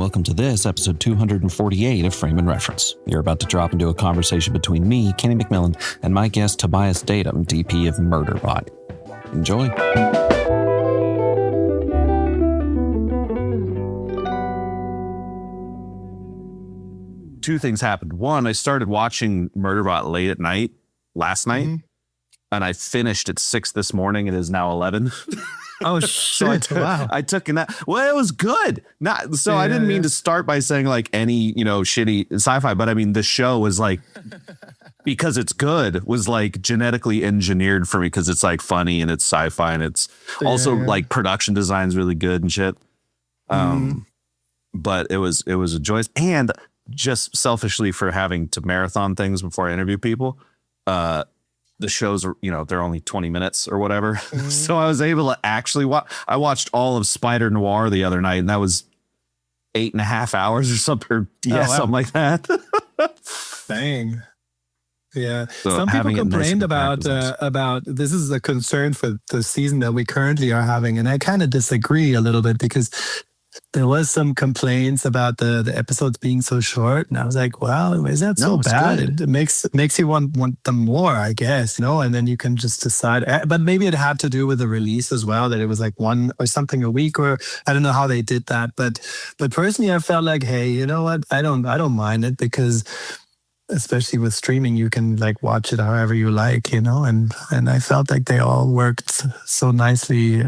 welcome to this episode 248 of Frame and Reference. You're about to drop into a conversation between me, Kenny McMillan, and my guest Tobias Datum, DP of Murderbot. Enjoy. Two things happened. One, I started watching Murderbot late at night last night, and I finished at 6 this morning. It is now 11. Oh shit! Wow. I took that. Well, it was good. I didn't mean to start by saying like any, shitty sci-fi, but I mean the show was like, because it's good, was like genetically engineered for me because it's like funny and it's sci-fi and it's also like production design's really good and shit. But it was a joy, and just selfishly for having to marathon things before I interview people. The shows are, they're only 20 minutes or whatever. So I was able to actually I watched all of Spider Noir the other night, and that was 8.5 hours or something. Something like that. Dang. Yeah. So some people complained about this is a concern for the season that we currently are having. And I kind of disagree a little bit because there was some complaints about the episodes being so short, and I was like, "Well, is that so bad? It makes you want them more, I guess, And then you can just decide." But maybe it had to do with the release as well, that it was like one or something a week, or I don't know how they did that. But personally, I felt like, hey, you know what? I don't mind it because, especially with streaming, you can like watch it however you like, And I felt like they all worked so nicely.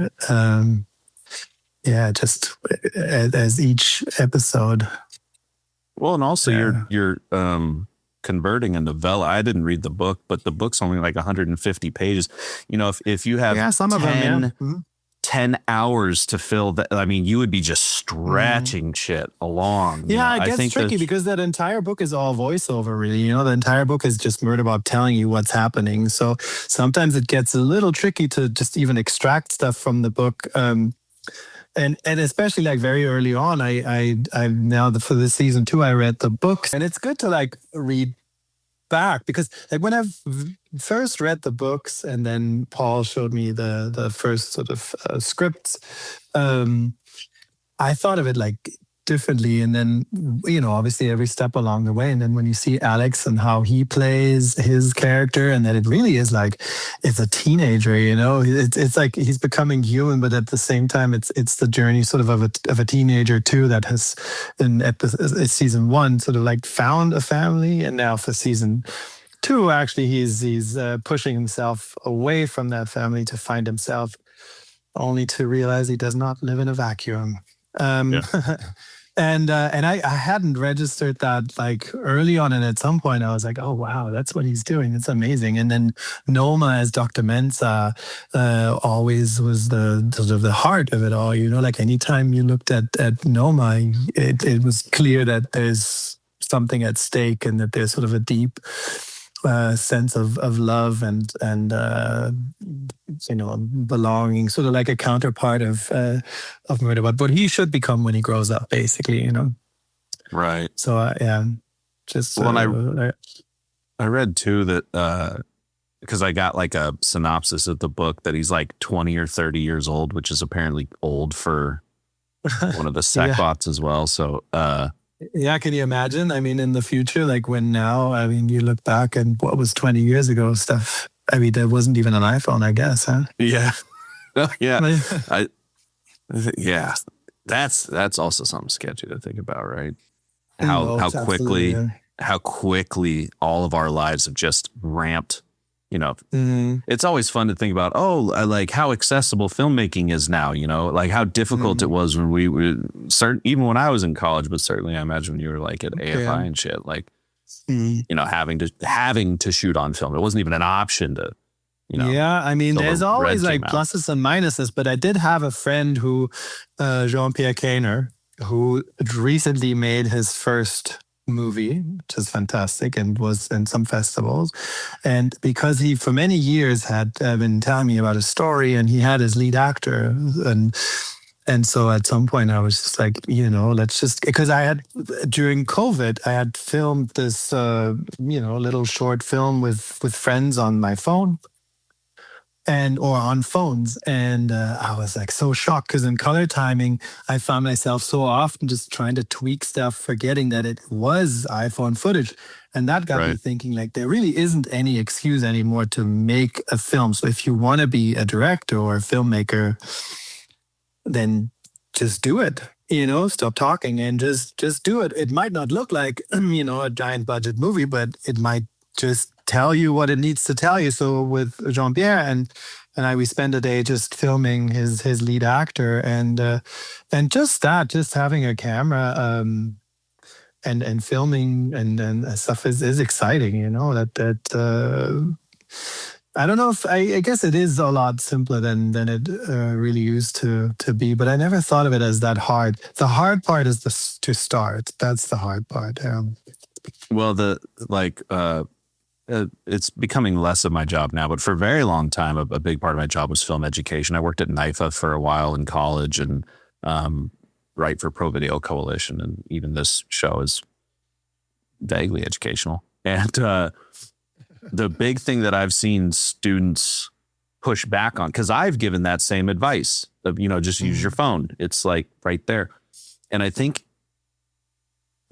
Just as each episode. Well, and also you're converting a novella. I didn't read the book, but the book's only like 150 pages. If you have some 10 hours to fill that, I mean, you would be just stretching shit along. Yeah, it gets tricky because that entire book is all voiceover, really. The entire book is just Murderbot telling you what's happening. So sometimes it gets a little tricky to just even extract stuff from the book. And especially like very early on, I now for this season 2, I read the books, and it's good to like read back because like when I first read the books, and then Paul showed me the first sort of scripts, I thought of it like differently, and then obviously every step along the way, and then when you see Alex and how he plays his character, and that it really is like it's a teenager, it's like he's becoming human, but at the same time it's the journey sort of a teenager too that has in season 1 sort of like found a family, and now for season 2 actually he's pushing himself away from that family to find himself, only to realize he does not live in a vacuum. And I hadn't registered that like early on, and at some point I was like, oh wow, that's what he's doing. It's amazing. And then Noma as Dr. Mensa always was the sort of the heart of it all. Like anytime you looked at Noma, it was clear that there's something at stake, and that there's sort of a deep sense of love and belonging, sort of like a counterpart of Murderbot, what he should become when he grows up, basically, Right. So just I read too that because I got like a synopsis of the book that he's like 20 or 30 years old, which is apparently old for one of the Sackbots as well. So yeah, can you imagine? I mean, in the future, like you look back and what was 20 years ago stuff. I mean, there wasn't even an iPhone, I guess, huh? Yeah. Yeah. That's also something sketchy to think about, right? How quickly all of our lives have just ramped. It's always fun to think about, like how accessible filmmaking is now, like how difficult it was when we were even when I was in college, but certainly I imagine when you were like at AFI and shit, like, having to shoot on film. It wasn't even an option to, Yeah, I mean, there's always like pluses and minuses, but I did have a friend who, Jean-Pierre Kainer, who recently made his first movie, which is fantastic, and was in some festivals. And because he for many years had been telling me about a story, and he had his lead actor, and so at some point I was just like, let's just, because during COVID I had filmed this little short film with friends on my phone. and or on phones. And I was like so shocked because in color timing, I found myself so often just trying to tweak stuff, forgetting that it was iPhone footage. And that got me Right. thinking, like, there really isn't any excuse anymore to make a film. So if you want to be a director or a filmmaker, then just do it. Stop talking and just do it. It might not look like a giant budget movie, but it might just tell you what it needs to tell you. So with Jean-Pierre and I, we spent a day just filming his lead actor, and just having a camera and filming and stuff is exciting. I don't know if I guess it is a lot simpler than it really used to be, but I never thought of it as that hard. The hard part is to start. That's the hard part. Well, it's becoming less of my job now, but for a very long time, a big part of my job was film education. I worked at NIFA for a while in college and write for Pro Video Coalition, and even this show is vaguely educational. And the big thing that I've seen students push back on, because I've given that same advice of, just use your phone. It's like right there. And I think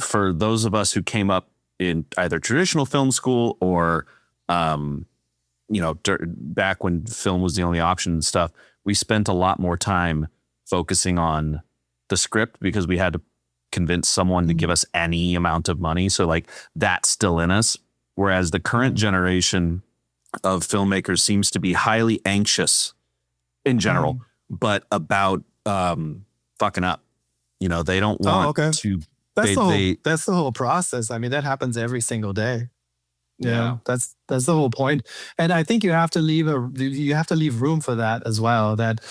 for those of us who came up in either traditional film school or, back when film was the only option and stuff, we spent a lot more time focusing on the script because we had to convince someone to give us any amount of money. So like that's still in us. Whereas the current generation of filmmakers seems to be highly anxious in general, but about fucking up. They don't want to. That's the whole process. I mean, that happens every single day. Yeah, that's the whole point. And I think you have to leave room for that as well. That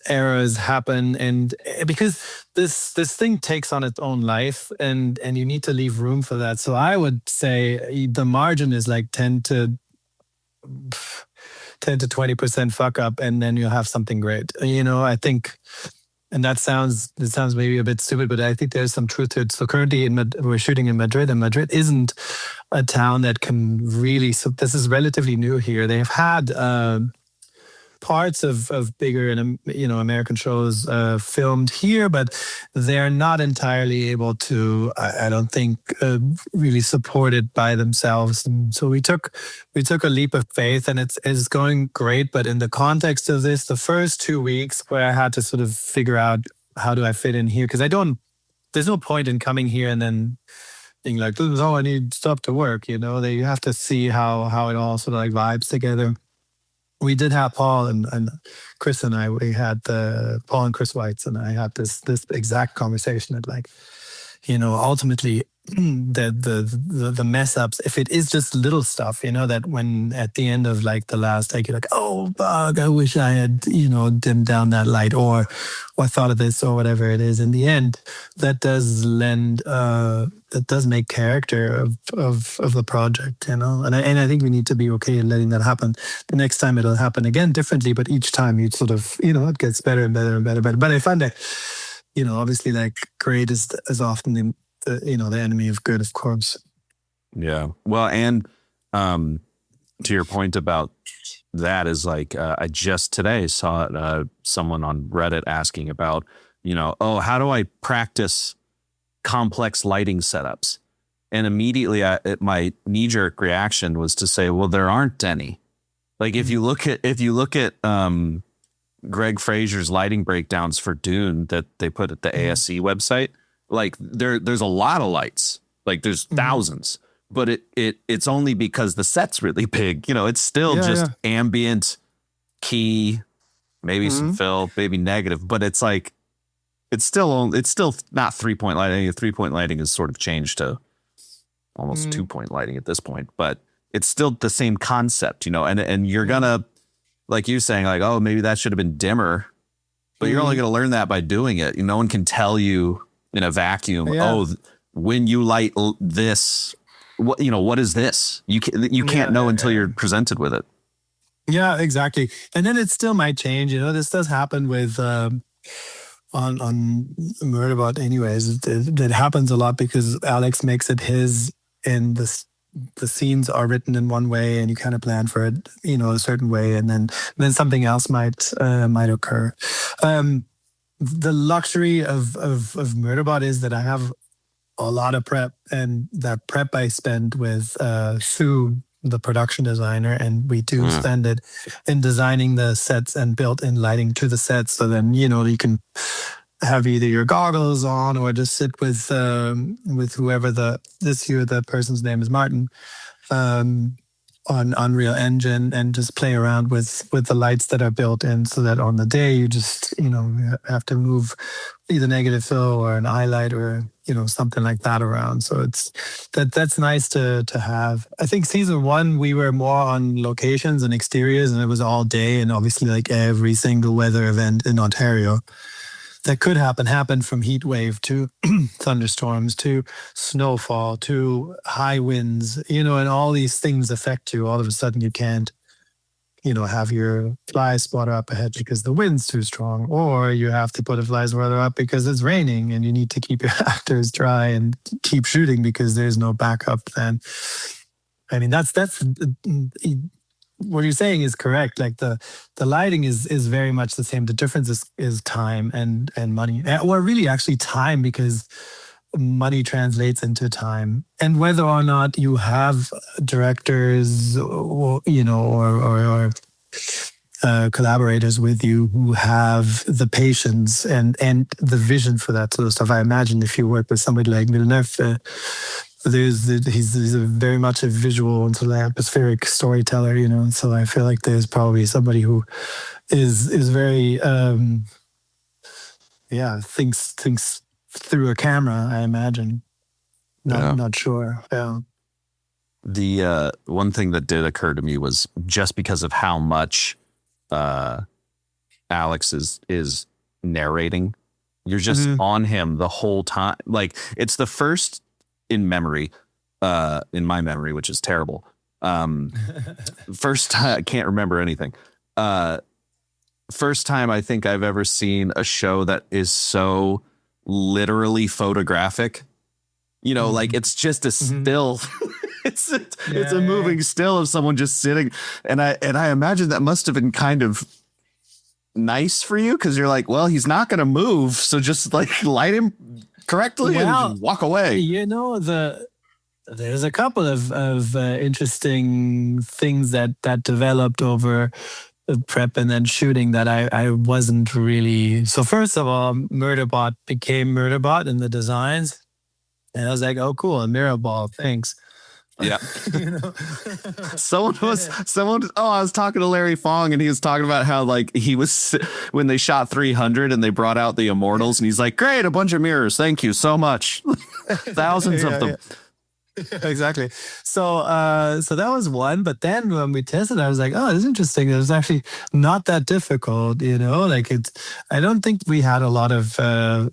errors happen, and because this thing takes on its own life, and you need to leave room for that. So I would say the margin is like 10 to 20% fuck up, and then you'll have something great. I think. And it sounds maybe a bit stupid, but I think there's some truth to it. So currently we're shooting in Madrid, and Madrid isn't a town that can really. So this is relatively new here. They've had parts of bigger and American shows filmed here, but they're not entirely able to. I don't think really support it by themselves. And so we took a leap of faith, and it's going great. But in the context of this, the first 2 weeks where I had to sort of figure out how do I fit in here, because there's no point in coming here and then being like, this is all I need stuff to work. You have to see how it all sort of like vibes together. We did have Paul and Chris and I. We had Paul and Chris Weitz, and I had this exact conversation that, like, ultimately the mess ups, if it is just little stuff, that when at the end of like the last take, you're like, oh fuck, I wish I had dimmed down that light, or thought of this, or whatever it is. In the end, that does that does make character of the project, and I think we need to be okay in letting that happen. The next time it'll happen again differently, but each time you sort of it gets better and better and better. But I find that obviously, like, great is often the enemy of good, of course. Yeah. Well, and to your point about that is like, I just today saw someone on Reddit asking about, how do I practice complex lighting setups? And immediately my knee-jerk reaction was to say, well, there aren't any. Like if you look at Greg Fraser's lighting breakdowns for Dune that they put at the ASC website, like there's a lot of lights, like there's thousands, but it's only because the set's really big. It's still just ambient, key, maybe some fill, maybe negative, but it's like it's still not 3-point lighting. 3-point lighting has sort of changed to almost 2-point lighting at this point, but it's still the same concept, and you're gonna, like you saying, like, oh, maybe that should have been dimmer, but you're only going to learn that by doing it. No one can tell you in a vacuum, when you light this, what is this? You can't know until you're presented with it. Yeah, exactly. And then it still might change. This does happen with on Murderbot anyways. That happens a lot because Alex makes it his in the the scenes are written in one way and you kind of plan for it, a certain way, and then something else might occur. The luxury of Murderbot is that I have a lot of prep, and that prep I spend with Sue, the production designer, and we do spend it in designing the sets and built-in lighting to the sets. So then you can have either your goggles on or just sit with whoever this year the person's name is Martin, on Unreal Engine, and just play around with the lights that are built in, so that on the day you just have to move either negative fill or an eye light or something like that around. So that's nice to have. I think season 1 we were more on locations and exteriors, and it was all day, and obviously like every single weather event in Ontario that could happened from heat wave to thunderstorms to snowfall to high winds, and all these things affect you. All of a sudden you can't, have your fly spotter up ahead because the wind's too strong, or you have to put a fly spotter up because it's raining and you need to keep your actors dry and keep shooting because there's no backup then. I mean, that's what you're saying is correct. Like the lighting is very much the same. The difference is time and money, or really actually time, because money translates into time. And whether or not you have directors or collaborators with you who have the patience and the vision for that sort of stuff. I imagine if you work with somebody like Villeneuve, he's a very much a visual and sort of atmospheric storyteller, So I feel like there's probably somebody who is very thinks through a camera, I imagine. Not sure. Yeah. The one thing that did occur to me was just because of how much Alex is narrating, you're just on him the whole time. Like, it's the first in memory, in my memory, which is terrible. First time, I can't remember anything. First time I think I've ever seen a show that is so literally photographic. Like it's just a still. It's a moving still of someone just sitting, and I imagine that must have been kind of nice for you, because you're like, well, he's not going to move, so just like light him correctly and walk away. There's a couple of interesting things that developed over prep and then shooting that I wasn't really. So first of all, Murderbot became Murderbot in the designs, and I was like, oh cool, a mirror ball, thanks. Yeah. I was talking to Larry Fong, and he was talking about how like he was when they shot 300 and they brought out the Immortals, and he's like, great, a bunch of mirrors, thank you so much. Thousands of them. Yeah. Exactly. So that was one. But then when we tested, I was like, oh, this is interesting. It was actually not that difficult, like I don't think we had a lot of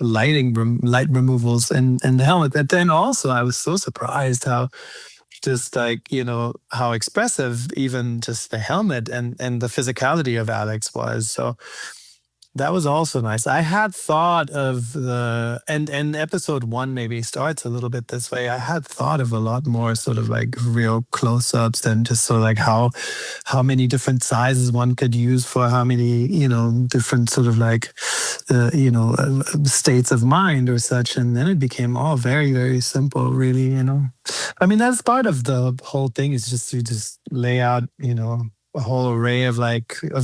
light removals in the helmet. But then also I was so surprised how just like, how expressive even just the helmet and the physicality of Alex was. So that was also nice. I had thought of and episode 1 maybe starts a little bit this way. I had thought of a lot more sort of like real close-ups and just sort of like how many different sizes one could use for how many, different sort of like, states of mind or such. And then it became all very, very simple, really, I mean, that's part of the whole thing, is just to just lay out, a whole array of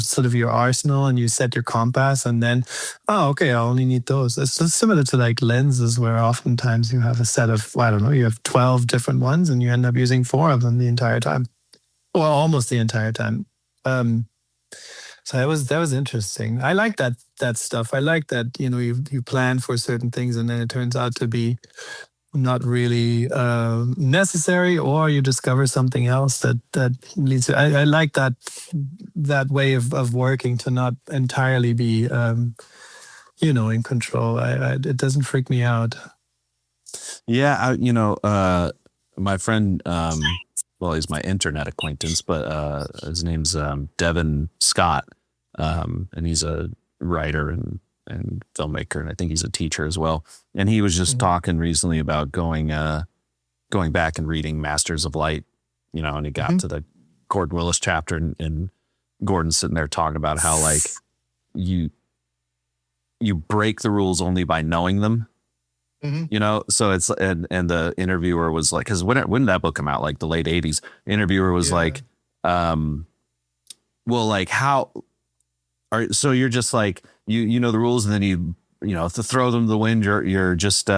sort of your arsenal, and you set your compass, and then, oh, okay, I only need those. It's just similar to like lenses, where oftentimes you have a set of, I don't know, you have 12 different ones and you end up using 4 of them the entire time, or almost the entire time. So that was interesting. I like that stuff. I like that, you plan for certain things and then it turns out to be not really necessary, or you discover something else that leads to. I like that way of working, to not entirely be in control. It doesn't freak me out. Yeah, my friend, well, he's my internet acquaintance, but his name's Devin Scott, and he's a writer and filmmaker, and I think he's a teacher as well. And he was just talking recently about going going back and reading Masters of Light, and he got to the Gordon Willis chapter, and Gordon's sitting there talking about how like you break the rules only by knowing them. So it's and the interviewer was like, because when did that book come out? Like the late 80s. The interviewer was like, well, like how are so you're just like you know the rules, and then you to throw them to the wind, you're just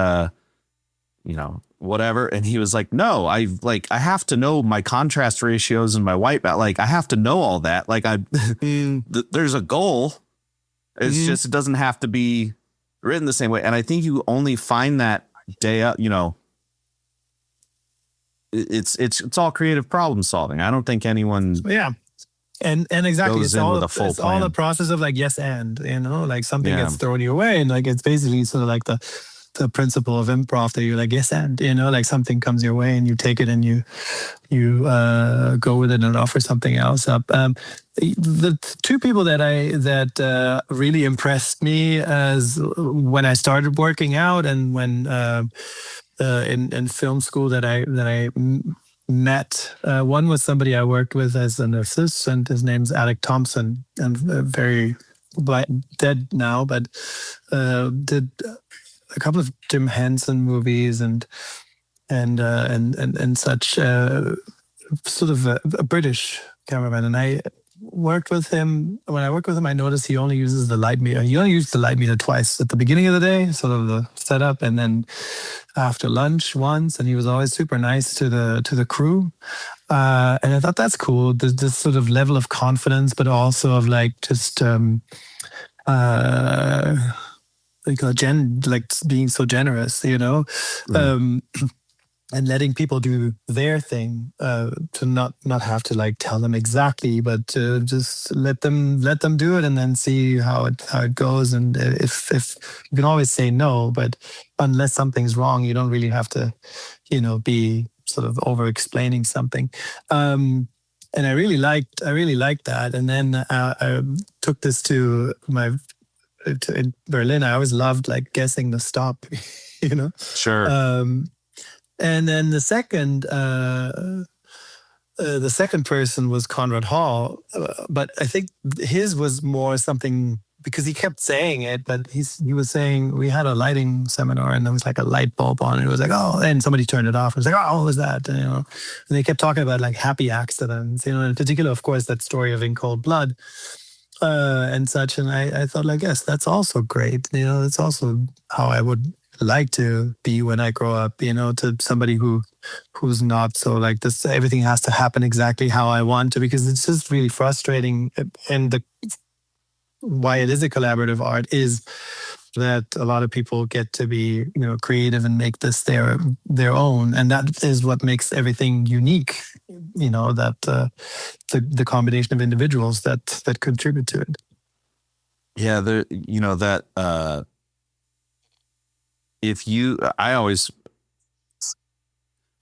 whatever. And he was like, no, I have to know my contrast ratios and my white balance. Like I have to know all that. Like there's a goal. It's just, it doesn't have to be written the same way. And I think you only find that day up, it's all creative problem solving. I don't think anyone and exactly goes it's in all with a full it's plan. all the process of like yes and like something gets thrown your way, and like it's basically sort of like the principle of improv that you're like yes and like something comes your way and you take it and you go with it and offer something else up. The two people that really impressed me as when I started working out and when in film school that I met, one was somebody I worked with as an assistant. His name's Alec Thompson, and very dead now, but did a couple of Jim Henson movies and such, sort of a British cameraman. And I worked with him. When I worked with him, I noticed he only uses the light meter. He only used the light meter twice, at the beginning of the day, sort of the setup, and then after lunch once. And he was always super nice to the crew. And I thought that's cool. This sort of level of confidence, but also of like just like being so generous, and letting people do their thing, to not have to like tell them exactly, but to just let them do it and then see how it goes. And if you can always say no, but unless something's wrong, you don't really have to, be sort of over explaining something. And I really liked that. And then I took this to in Berlin. I always loved like guessing the stop, Sure. And then the second person was Conrad Hall, but I think his was more something because he kept saying it. But he was saying we had a lighting seminar and there was like a light bulb on, and it was like, oh, and somebody turned it off. It was like, oh, what was that? And they kept talking about like happy accidents, in particular, of course, that story of In Cold Blood. And such, and I thought like, yes, that's also great. It's also how I would like to be when I grow up. To somebody who's not so like this. Everything has to happen exactly how I want to, because it's just really frustrating. And why it is a collaborative art is that a lot of people get to be creative and make this their own, and that is what makes everything unique. That the combination of individuals that contribute to it. Yeah,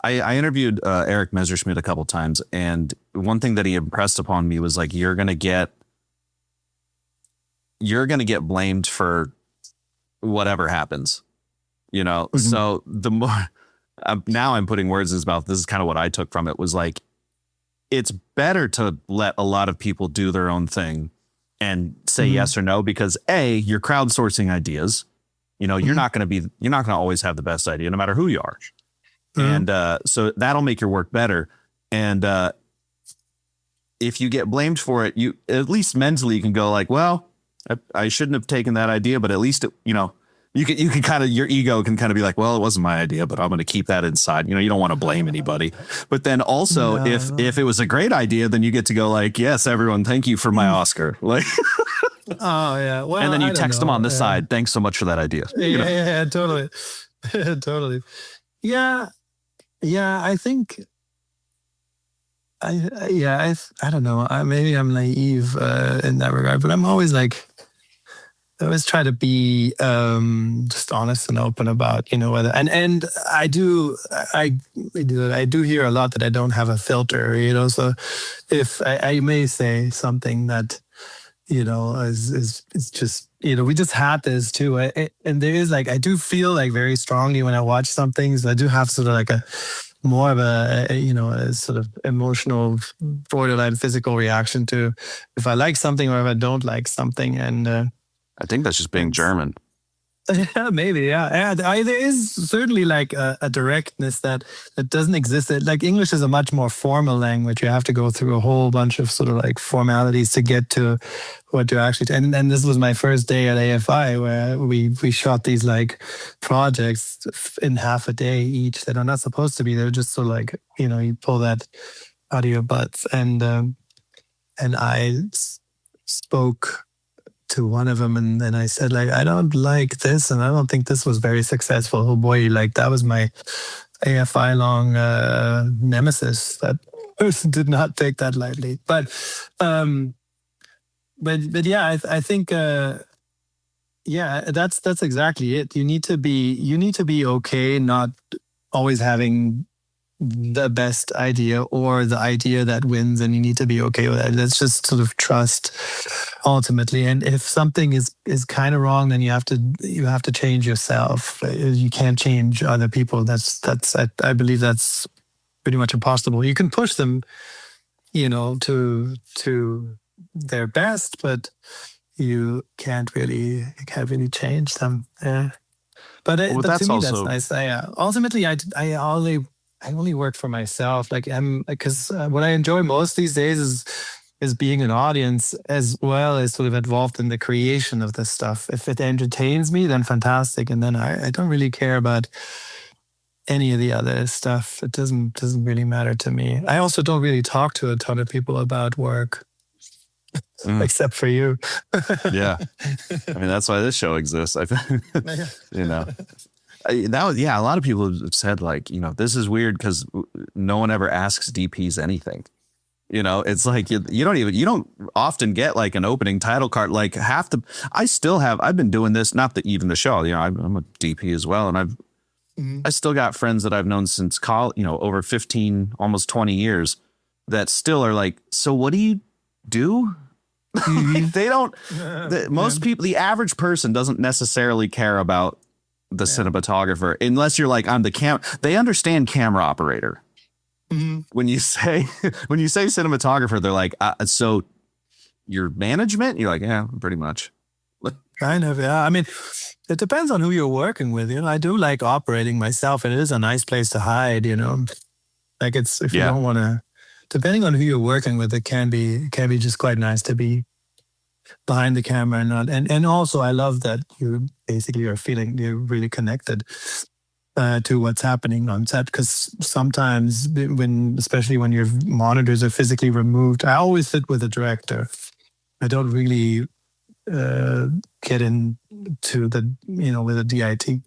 I interviewed Eric Messerschmidt a couple times, and one thing that he impressed upon me was like, you're gonna get blamed for whatever happens, Mm-hmm. So the more now I'm putting words in his mouth. This is kind of what I took from it, was like, it's better to let a lot of people do their own thing and say yes or no, because you're crowdsourcing ideas. You're not going to always have the best idea, no matter who you are. And so that'll make your work better. And if you get blamed for it, you at least mentally you can go like, well, I shouldn't have taken that idea, but at least you can kind of, your ego can kind of be like, well, it wasn't my idea, but I'm going to keep that inside. You don't want to blame anybody. But then also, if it was a great idea, then you get to go like, yes, everyone, thank you for my Oscar. Like, oh yeah. Well, and then you text them on the side. Thanks so much for that idea. Yeah, totally, totally. Yeah, I think. I don't know. Maybe I'm naive in that regard, but I'm always like, I always try to be just honest and open about whether and I do hear a lot that I don't have a filter, so if I may say something that is just we just had this too, and there is like, I do feel like very strongly when I watch some things, I do have sort of like more of a sort of emotional, borderline physical reaction to if I like something or if I don't like something. And I think that's just being German. yeah, maybe. Yeah. There is certainly like a directness that doesn't exist. Like English is a much more formal language. You have to go through a whole bunch of sort of like formalities to get to what you actually. And this was my first day at AFI where we shot these like projects in half a day each that are not supposed to be. They're just sort of like, you pull that out of your butts. And I spoke to one of them, and then I said, like, I don't like this, and I don't think this was very successful. Oh boy, like that was my AFI long nemesis. That person did not take that lightly. But yeah, I think yeah, that's exactly it. You need to be okay, not always having the best idea or the idea that wins, and you need to be okay with that. Let's just sort of trust ultimately. And if something is kind of wrong, then you have to change yourself. You can't change other people. I believe that's pretty much impossible. You can push them, to their best, but you can't really change them. Yeah. But to me, also, that's nice. Ultimately, I only work for myself. Like because what I enjoy most these days is being an audience as well as sort of involved in the creation of this stuff. If it entertains me, then fantastic. And then I don't really care about any of the other stuff. It doesn't really matter to me. I also don't really talk to a ton of people about work. Except for you. Yeah. I mean, that's why this show exists. A lot of people have said, like, this is weird because no one ever asks DPs anything. It's like you don't often get like an opening title card. Like I've been doing this, not even the show, I'm a DP as well. And I still got friends that I've known since college, over 15, almost 20 years that still are like, so what do you do? They don't, most people, the average person doesn't necessarily care about the cinematographer unless you're like, I'm the they understand camera operator. Mm-hmm. When you say cinematographer, they're like, so your management? You're like, yeah, pretty much. Kind of, yeah. I mean, it depends on who you're working with. I do like operating myself. It is a nice place to hide, like it's, if you don't want to, depending on who you're working with, it can be just quite nice to be behind the camera and also I love that you basically are feeling you're really connected to what's happening on set, because sometimes especially when your monitors are physically removed, I always sit with a director. I don't really get into the with a DIT.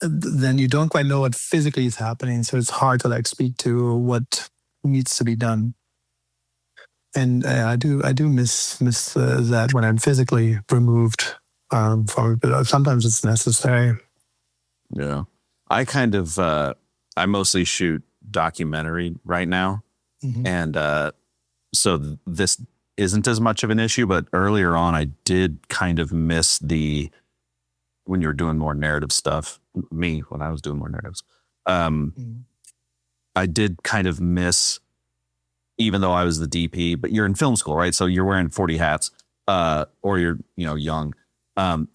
Then you don't quite know what physically is happening, so it's hard to like speak to what needs to be done. And I do miss that when I'm physically removed from it, but sometimes it's necessary. Yeah, I kind of I mostly shoot documentary right now, and so this isn't as much of an issue. But earlier on, I did kind of miss when you were doing more narrative stuff. Me, when I was doing more narratives, I did kind of miss. Even though I was the DP, but you're in film school, right? So you're wearing 40 hats, or you're, young,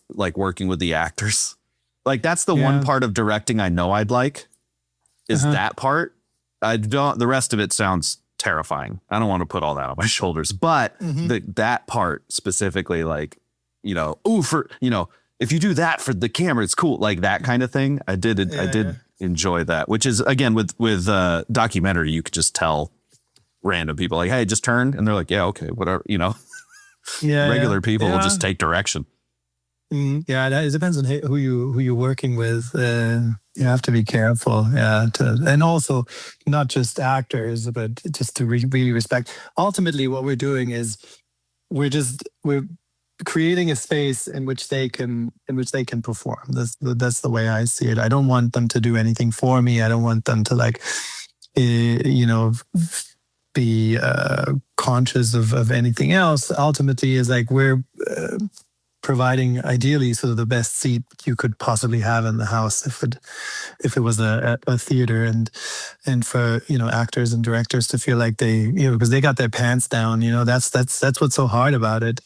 like working with the actors. Like that's the one part of directing I know I'd like is that part. The rest of it sounds terrifying. I don't want to put all that on my shoulders, but that part specifically, like, if you do that for the camera, it's cool. Like that kind of thing. I did enjoy that, which is again, with documentary, you could just tell random people like, hey, just turn, and they're like, yeah, okay, whatever, regular people will just take direction. Yeah, it depends on who you're working with. You have to be careful, and also not just actors, but just to really respect. Ultimately, what we're doing is we're creating a space in which they can perform. That's the way I see it. I don't want them to do anything for me. I don't want them to like, be conscious of anything else. Ultimately, is like we're providing ideally sort of the best seat you could possibly have in the house if it was a theater, and for actors and directors to feel like they because they got their pants down. That's what's so hard about it.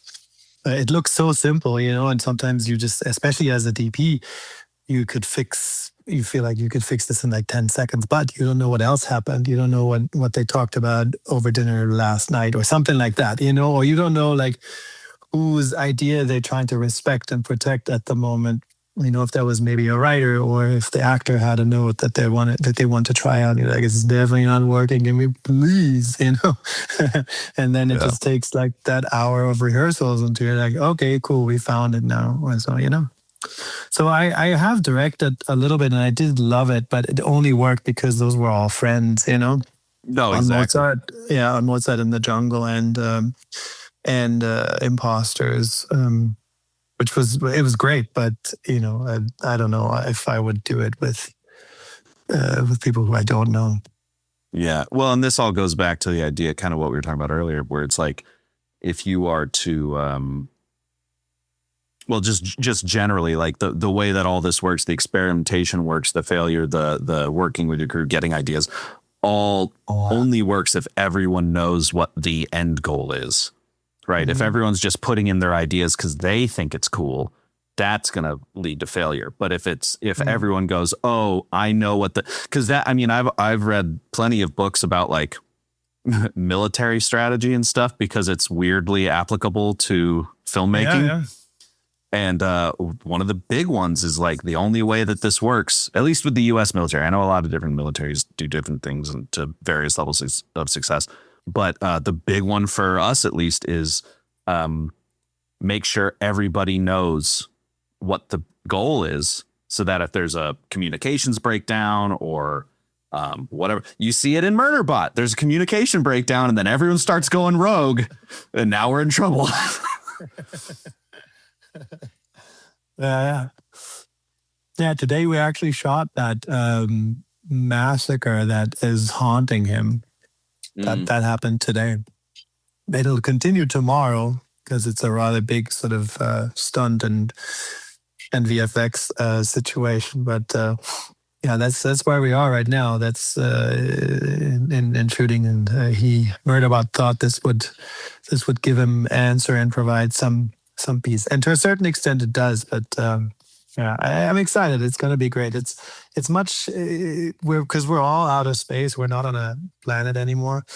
It looks so simple, and sometimes you just, especially as a DP, you feel like you could fix this in like 10 seconds, but you don't know what else happened. You don't know what they talked about over dinner last night or something like that, or you don't know like whose idea they're trying to respect and protect at the moment. If that was maybe a writer or if the actor had a note that they want to try out, you're like, it's definitely not working. Can we please, and then it just takes like that hour of rehearsals until you're like, okay, cool, we found it now. So I have directed a little bit and I did love it, but it only worked because those were all friends, No, on exactly. Mozart, on Mozart in the Jungle and Imposters, which was great, but I don't know if I would do it with people who I don't know. Yeah, well, and this all goes back to the idea, kind of what we were talking about earlier, where it's like if you are to well, just generally, like the way that all this works, the experimentation works, the failure, the working with your crew, getting ideas, all only works if everyone knows what the end goal is, right? Mm-hmm. If everyone's just putting in their ideas because they think it's cool, that's going to lead to failure. But if everyone goes, oh, I know what because I've read plenty of books about like military strategy and stuff because it's weirdly applicable to filmmaking. Yeah. And one of the big ones is like the only way that this works, at least with the U.S. military. I know a lot of different militaries do different things to various levels of success. But the big one for us, at least, is make sure everybody knows what the goal is so that if there's a communications breakdown or whatever, you see it in Murderbot. There's a communication breakdown and then everyone starts going rogue and now we're in trouble. Yeah. Today we actually shot that massacre that is haunting him. That happened today. It'll continue tomorrow because it's a rather big sort of stunt and VFX situation. But that's where we are right now. That's in shooting, and Murderbot thought this would give him answer and provide some piece, and to a certain extent it does, but I'm excited. It's going to be great. It's much because we're all out of space. We're not on a planet anymore.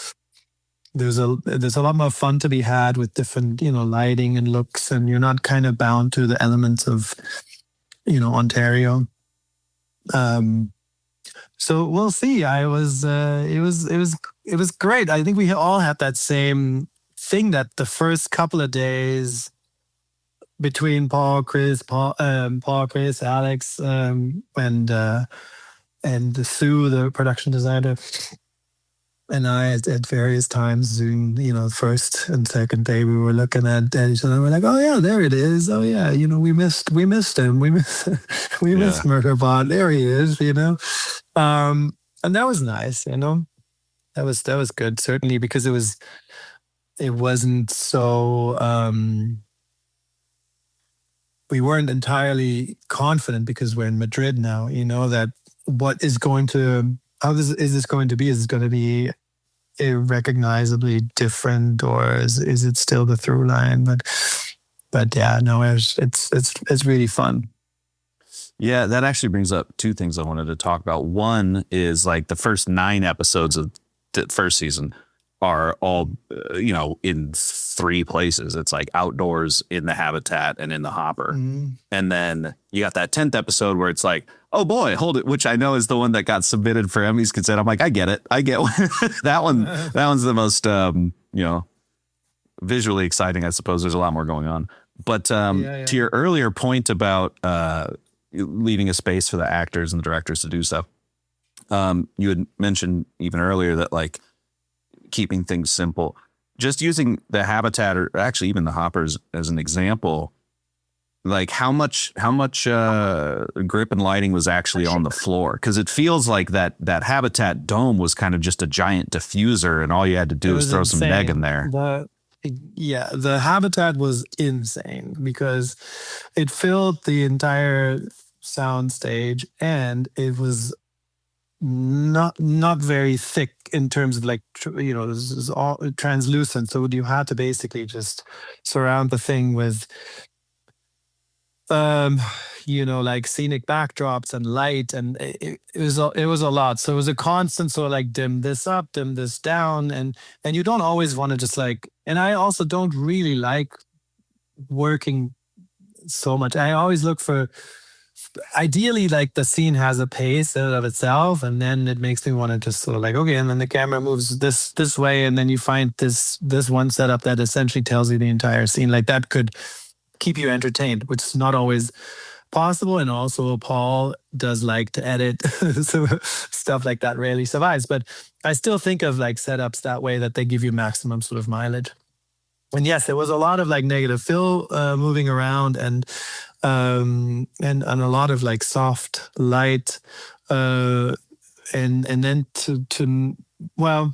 There's a lot more fun to be had with different lighting and looks, and you're not kind of bound to the elements of Ontario. So we'll see. It was great. I think we all had that same thing, that the first couple of days between Paul, Chris, Alex, and Sue, the production designer, and I at various times during first and second day, we were looking at each other. We're like, oh yeah, there it is. Oh yeah, we missed him. We missed Murderbot. There he is. And that was nice. That was good, certainly, because it wasn't so. We weren't entirely confident because we're in Madrid now, that what is going to, is this going to be? Is it going to be irrecognizably different, or is it still the through line? But yeah, no, it's really fun. Yeah, that actually brings up two things I wanted to talk about. One is like the first 9 episodes of the first season are all, in 3 places. It's like outdoors, in the habitat, and in the hopper. Mm. And then you got that 10th episode where it's like, oh boy, hold it, which I know is the one that got submitted for Emmys consent. I'm like, I get it. that one. That one's the most, visually exciting, I suppose. There's a lot more going on. But to your earlier point about leaving a space for the actors and the directors to do stuff, you had mentioned even earlier that like keeping things simple, just using the habitat or actually even the hoppers as an example, like how much grip and lighting was actually on the floor, because it feels like that habitat dome was kind of just a giant diffuser and all you had to do was throw some neg in there. Yeah, the habitat was insane because it filled the entire sound stage, and it was not very thick in terms of like this is all translucent, so you had to basically just surround the thing with um like scenic backdrops and light, and it was a lot. So it was a constant sort of like dim this up, dim this down, and you don't always want to just like, and I also don't really like working so much. I always look for, ideally, like the scene has a pace in and of itself, and then it makes me want to just sort of like, okay, and then the camera moves this way, and then you find this one setup that essentially tells you the entire scene. Like that could keep you entertained, which is not always possible. And also Paul does like to edit, so stuff like that rarely survives. But I still think of like setups that way, that they give you maximum sort of mileage. And yes, there was a lot of like negative fill moving around, and a lot of like soft light, and then to well,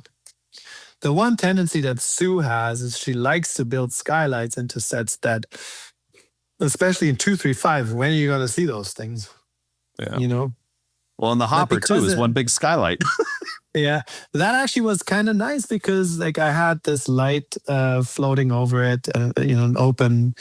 the one tendency that Sue has is she likes to build skylights into sets that, especially in 235, when are you going to see those things? Yeah. You know? Well, and the hopper too is one big skylight. Yeah, that actually was kind of nice because like I had this light floating over it, an open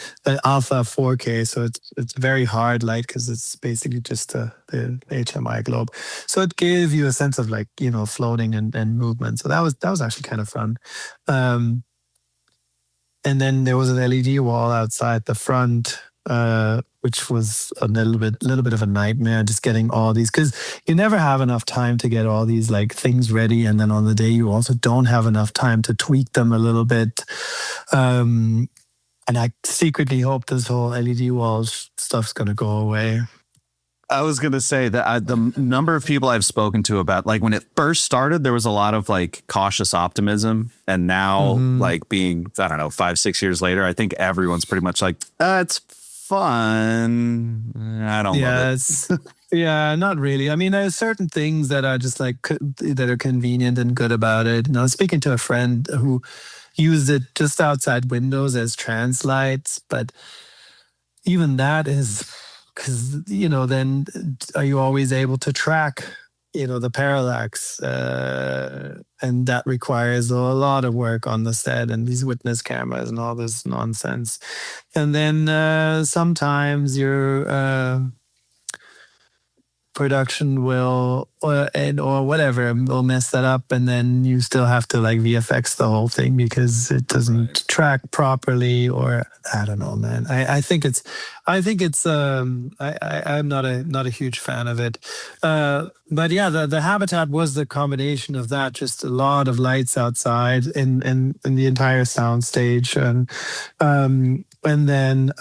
alpha 4K, so it's very hard light because it's basically just the HMI globe. So it gave you a sense of like floating and movement. So that was actually kind of fun. And then there was an LED wall outside the front, which was a little bit of a nightmare, just getting all these, because you never have enough time to get all these like things ready, and then on the day you also don't have enough time to tweak them a little bit. And I secretly hope this whole LED wall stuff's gonna go away. I was going to say that the number of people I've spoken to about, like, when it first started, there was a lot of like cautious optimism. And now, like, being, I don't know, 5-6 years later, I think everyone's pretty much like, it's fun. I don't love it. Yeah, not really. I mean, there's certain things that are just like, that are convenient and good about it. And I was speaking to a friend who used it just outside windows as trans lights, but even that is, because then are you always able to track the parallax, and that requires a lot of work on the set, and these witness cameras and all this nonsense. And then sometimes your production will or whatever will mess that up, and then you still have to like VFX the whole thing because it doesn't track properly, or I don't know, man. I think it's I'm not a huge fan of it, but yeah, the habitat was the combination of that, just a lot of lights outside in the entire sound stage, and then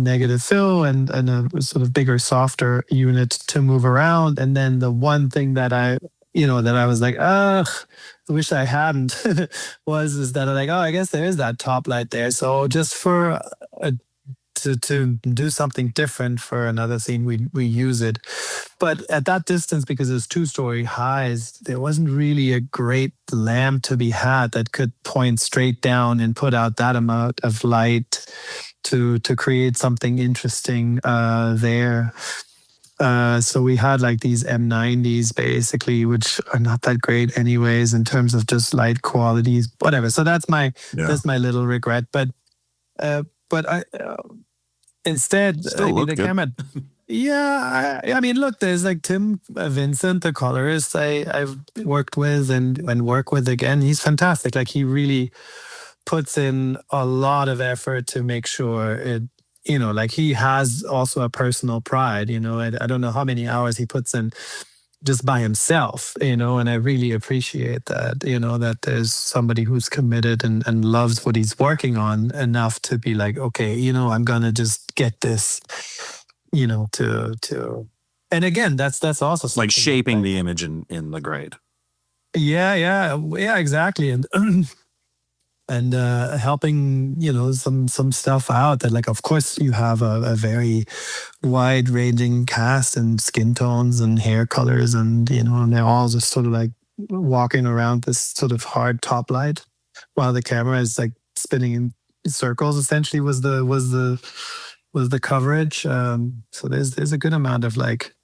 negative fill and a sort of bigger, softer unit to move around. And then the one thing that I was like, ugh, I wish I hadn't, is that I'm like, oh, I guess there is that top light there. So just for to do something different for another scene, we use it. But at that distance, because it's 2-story highs, there wasn't really a great lamp to be had that could point straight down and put out that amount of light to create something interesting there. So we had like these M90s basically, which are not that great anyways in terms of just light qualities, whatever. So that's my little regret. But I instead, I mean, the camera. Yeah, I mean, look, there's like Tim Vincent, the colorist I've worked with and work with again. He's fantastic. Like he really puts in a lot of effort to make sure it, like he has also a personal pride, I don't know how many hours he puts in just by himself, and I really appreciate that, that there's somebody who's committed and loves what he's working on enough to be like, okay, I'm going to just get this, to, and again, that's also like shaping the image in the grade. Yeah, exactly. And helping some stuff out that, like, of course you have a very wide ranging cast and skin tones and hair colors, and and they're all just sort of like walking around this sort of hard top light while the camera is like spinning in circles. Essentially, was the coverage. So there's a good amount of like,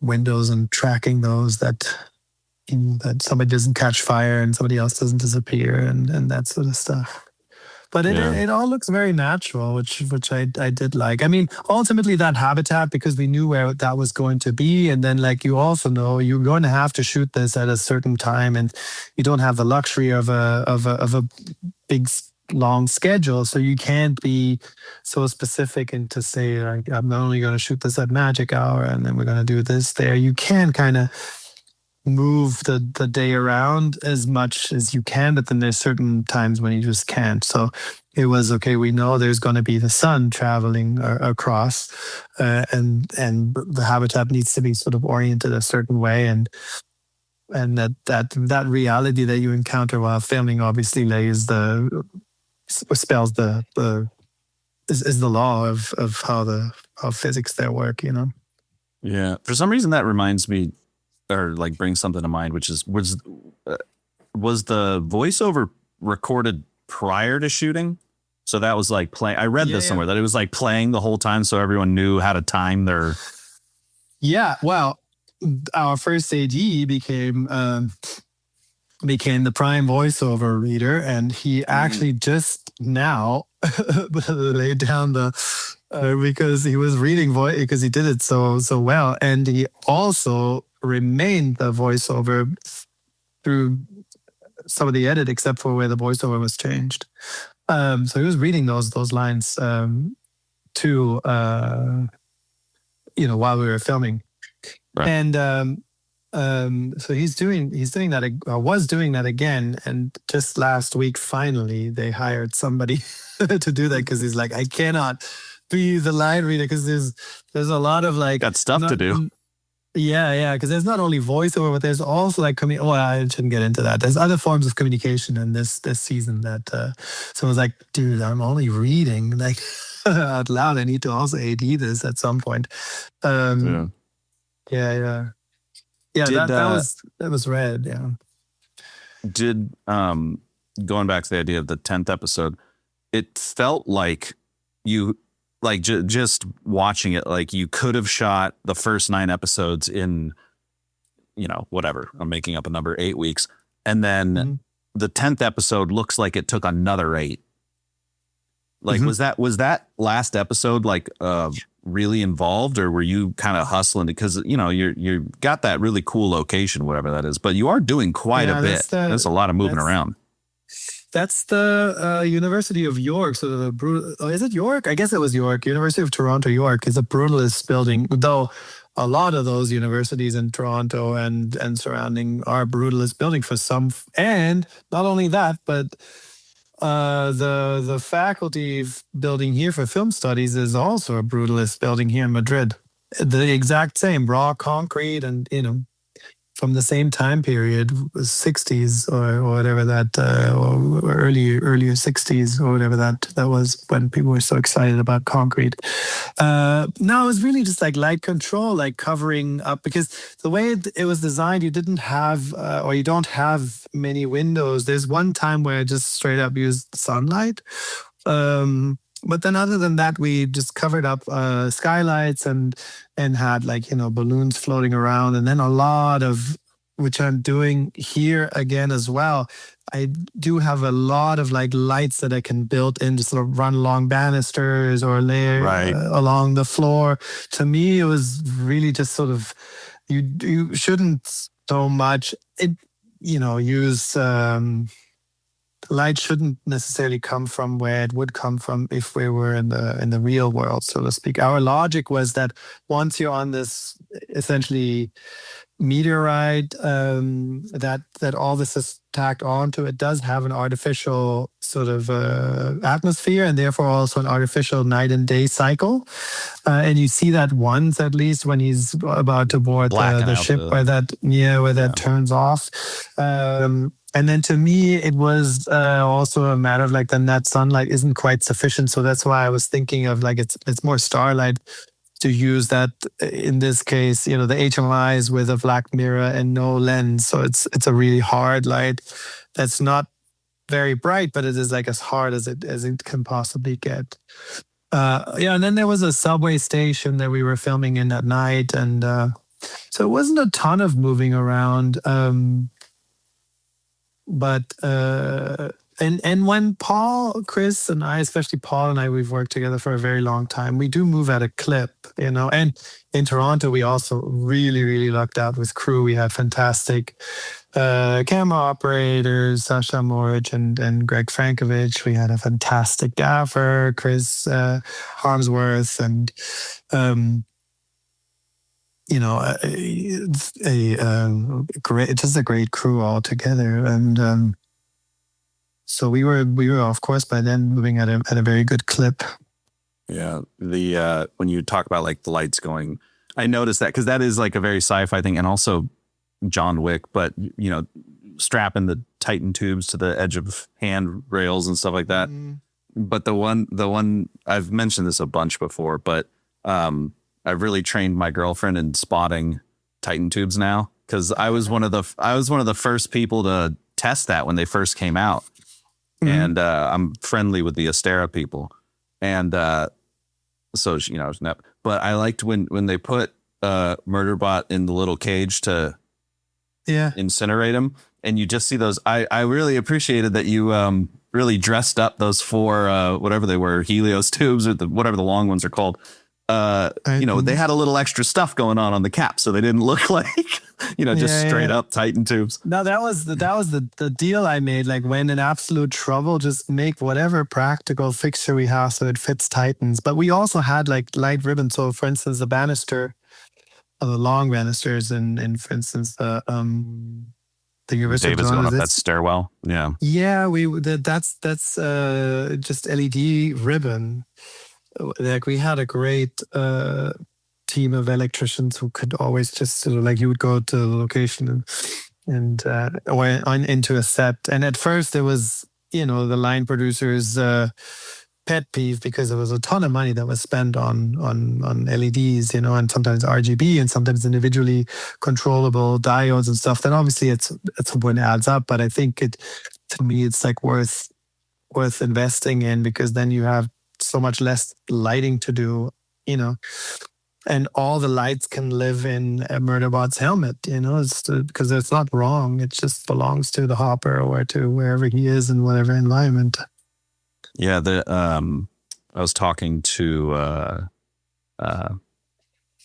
windows and tracking those that that somebody doesn't catch fire and somebody else doesn't disappear and that sort of stuff. But it all looks very natural, which I did like. I mean, ultimately that habitat, because we knew where that was going to be, and then like you also know you're going to have to shoot this at a certain time, and you don't have the luxury of a big long schedule, so you can't be so specific and to say like I'm only going to shoot this at magic hour and then we're going to do this there. You can kind of move the day around as much as you can, but then there's certain times when you just can't. So it was okay. We know there's going to be the sun traveling across, and the habitat needs to be sort of oriented a certain way, and that reality that you encounter while filming obviously is the law of how physics there work. Yeah. For some reason, that reminds me, or like brings something to mind, which is was the voiceover recorded prior to shooting? So that was like playing. I read this somewhere that it was like playing the whole time, so everyone knew how to time their. Yeah, well, our first AD became the prime voiceover reader, and he actually just now laid down the. Because he was reading because he did it so well, and he also remained the voiceover through some of the edit, except for where the voiceover was changed. So he was reading those lines too, while we were filming, right. And so he's doing that. Was doing that again, and just last week, finally, they hired somebody to do that because he's like, I cannot be the line reader because there's a lot of like got stuff to do. Yeah, because there's not only voiceover, but there's also like I shouldn't get into that. There's other forms of communication in this season that so I was like, dude, I'm only reading like out loud. I need to also AD this at some point. Yeah. That was red. Yeah. Did going back to the idea of the 10th episode, it felt like you. Like just watching it, like you could have shot the first 9 episodes in, whatever, I'm making up a number, 8 weeks. And then the 10th episode looks like it took another 8. Like, was that last episode like really involved, or were you kind of hustling? Because, you got that really cool location, whatever that is, but you are doing quite a bit. There's a lot of moving around. That's the University of York. So is it York? I guess it was York. University of Toronto, York is a brutalist building, though a lot of those universities in Toronto and surrounding are brutalist building for some. And not only that, but the faculty building here for film studies is also a brutalist building here in Madrid. The exact same raw concrete and, from the same time period, 60s or whatever that, or earlier 60s or whatever that was, when people were so excited about concrete. No, it was really just like light control, like covering up, because the way it was designed, you didn't have, or you don't have many windows. There's one time where I just straight up used sunlight. But then other than that, we just covered up skylights and had like, balloons floating around. And then a lot of, which I'm doing here again as well, I do have a lot of like lights that I can build in to sort of run along banisters or lay along the floor. To me, it was really just sort of, you shouldn't so much, use... light shouldn't necessarily come from where it would come from if we were in the real world, so to speak. Our logic was that once you're on this essentially meteorite that all this is tacked onto, it does have an artificial sort of atmosphere, and therefore also an artificial night and day cycle. And you see that once at least when he's about to board the ship, where that turns off. And then to me, it was also a matter of like the net sunlight isn't quite sufficient. So that's why I was thinking of like it's more starlight to use that in this case, the HMIs with a black mirror and no lens. So it's a really hard light that's not very bright, but it is like as hard as it can possibly get. And then there was a subway station that we were filming in at night, and so it wasn't a ton of moving around. But when Paul, Chris, and I, especially Paul and I, we've worked together for a very long time. We do move at a clip, And in Toronto, we also really, really lucked out with crew. We had fantastic camera operators, Sasha Morich and Greg Frankovich. We had a fantastic gaffer, Chris Harmsworth, and just a great crew all together. And so we were of course by then moving at a very good clip. Yeah, the when you talk about like the lights going, I noticed that because that is like a very sci-fi thing, and also John Wick, but strapping the Titan tubes to the edge of handrails and stuff like that. But the one I've mentioned this a bunch before, but I've really trained my girlfriend in spotting Titan tubes now, because I was one of the first people to test that when they first came out. And I'm friendly with the Astera people, and so but I liked when they put Murderbot in the little cage to incinerate him, and you just see those. I really appreciated that you really dressed up those 4 whatever they were, Helios tubes, or whatever the long ones are called. They had a little extra stuff going on the cap, so they didn't look like straight up Titan tubes. No, that was the deal I made. Like, when in absolute trouble, just make whatever practical fixture we have so it fits Titans. But we also had like light ribbon. So, for instance, the banister, the long banisters, in for instance the University David's going up that stairwell. Yeah, that's just LED ribbon. Like, we had a great team of electricians who could always just sort of like, you would go to the location and into a set. And at first there was, the line producer's pet peeve, because there was a ton of money that was spent on LEDs, and sometimes RGB and sometimes individually controllable diodes and stuff. Then obviously at some point adds up, but I think to me it's like worth investing in, because then you have so much less lighting to do, and all the lights can live in a Murderbot's helmet, because it's not wrong. It just belongs to the hopper or to wherever he is in whatever environment. Yeah, I was talking to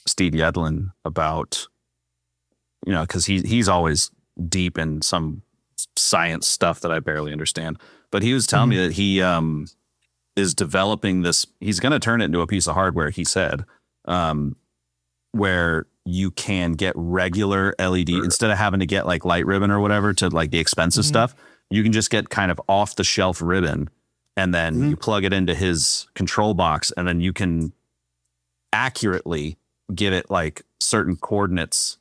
Steve Yedlin about, because he's always deep in some science stuff that I barely understand, but he was telling me that he is developing this. He's going to turn it into a piece of hardware, he said, where you can get regular LED instead of having to get like light ribbon or whatever to like the expensive stuff. You can just get kind of off the shelf ribbon, and then you plug it into his control box, and then you can accurately give it like certain coordinates,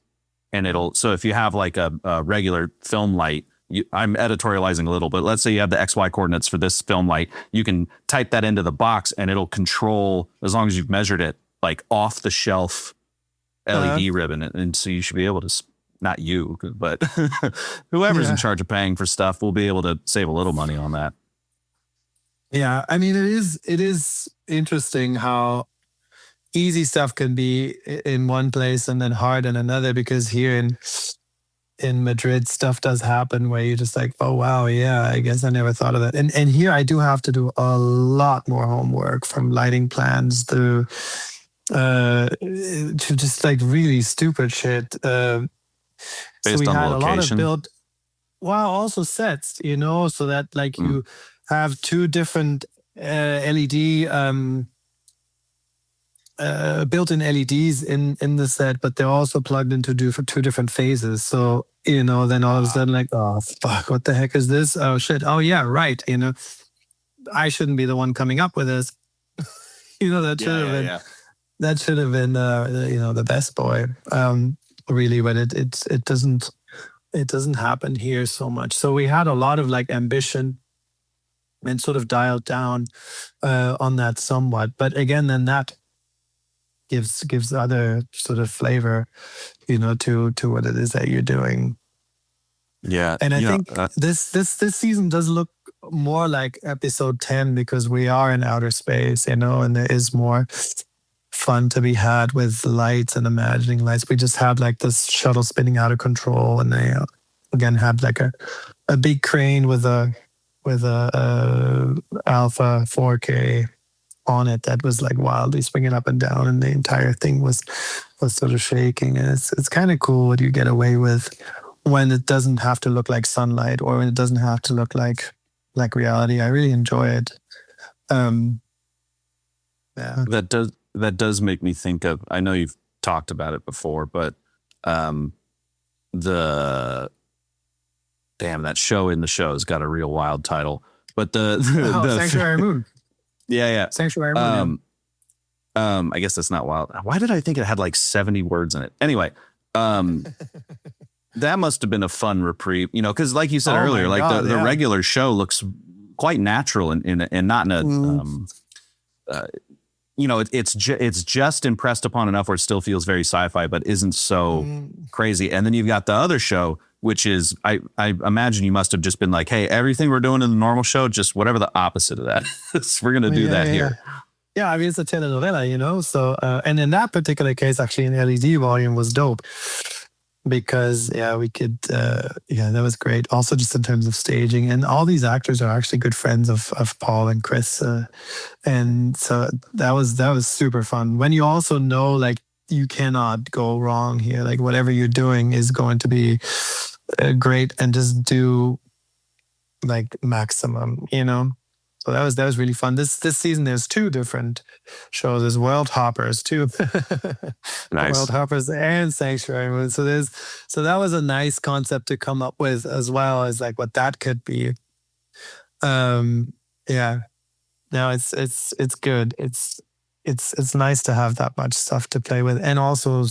and so if you have like a regular film light, I'm editorializing a little, but let's say you have the XY coordinates for this film light, you can type that into the box and it'll control, as long as you've measured it, like off the shelf LED ribbon. And so you should be able to, not you, but whoever's in charge of paying for stuff will be able to save a little money on that. Yeah. I mean, it is interesting how easy stuff can be in one place and then hard in another, because here in Madrid, stuff does happen where you're just like, oh wow, yeah, I guess I never thought of that. And here I do have to do a lot more homework, from lighting plans to just like really stupid shit. So we had location. a lot of also sets, so that like you have 2 different LED built-in LEDs in the set, but they're also plugged into 2 different phases. So, then all of a sudden, like, oh, fuck, what the heck is this? Oh, shit. Oh, yeah, right. I shouldn't be the one coming up with this. That should have been, the best boy, really, but it doesn't happen here so much. So we had a lot of like ambition and sort of dialed down on that somewhat. But again, then that gives other sort of flavor, to what it is that you're doing. Yeah. And I think this season does look more like episode 10 because we are in outer space, you know, and there is more fun to be had with lights and imagining lights. We just had like this shuttle spinning out of control, and they again had like a big crane with a alpha 4K on it that was like wildly swinging up and down, and the entire thing was sort of shaking. And it's kind of cool what you get away with when it doesn't have to look like sunlight, or when it doesn't have to look like reality. I really enjoy it. Yeah. That does make me think of, I know you've talked about it before, but the damn, that show in the show's got a real wild title. But the Sanctuary Moon. Yeah. Sanctuary Moon. I guess that's not wild. Why did I think it had like 70 words in it? Anyway, that must have been a fun reprieve, you know, because like you said earlier, like the regular show looks quite natural and not in a you know, it's just impressed upon enough where it still feels very sci-fi, but isn't so crazy. And then you've got the other show, which is, I imagine you must have just been like, hey, everything we're doing in the normal show, just whatever the opposite of that. We're going to do that here. Yeah, I mean, it's a telenovela, you know? So, and in that particular case, actually, an LED volume was dope because, we could, that was great. Also, just in terms of staging. And all these actors are actually good friends of Paul and Chris. And so that was super fun. When you also know, like, you cannot go wrong here. Like, whatever you're doing is going to be great, and just do like maximum, you know? So that was really fun. This season there's 2 different shows. There's World Hoppers too. Nice. World Hoppers and Sanctuary Moon. So that was a nice concept to come up with, as well as like what that could be. Yeah. No, it's good. It's nice to have that much stuff to play with, and also,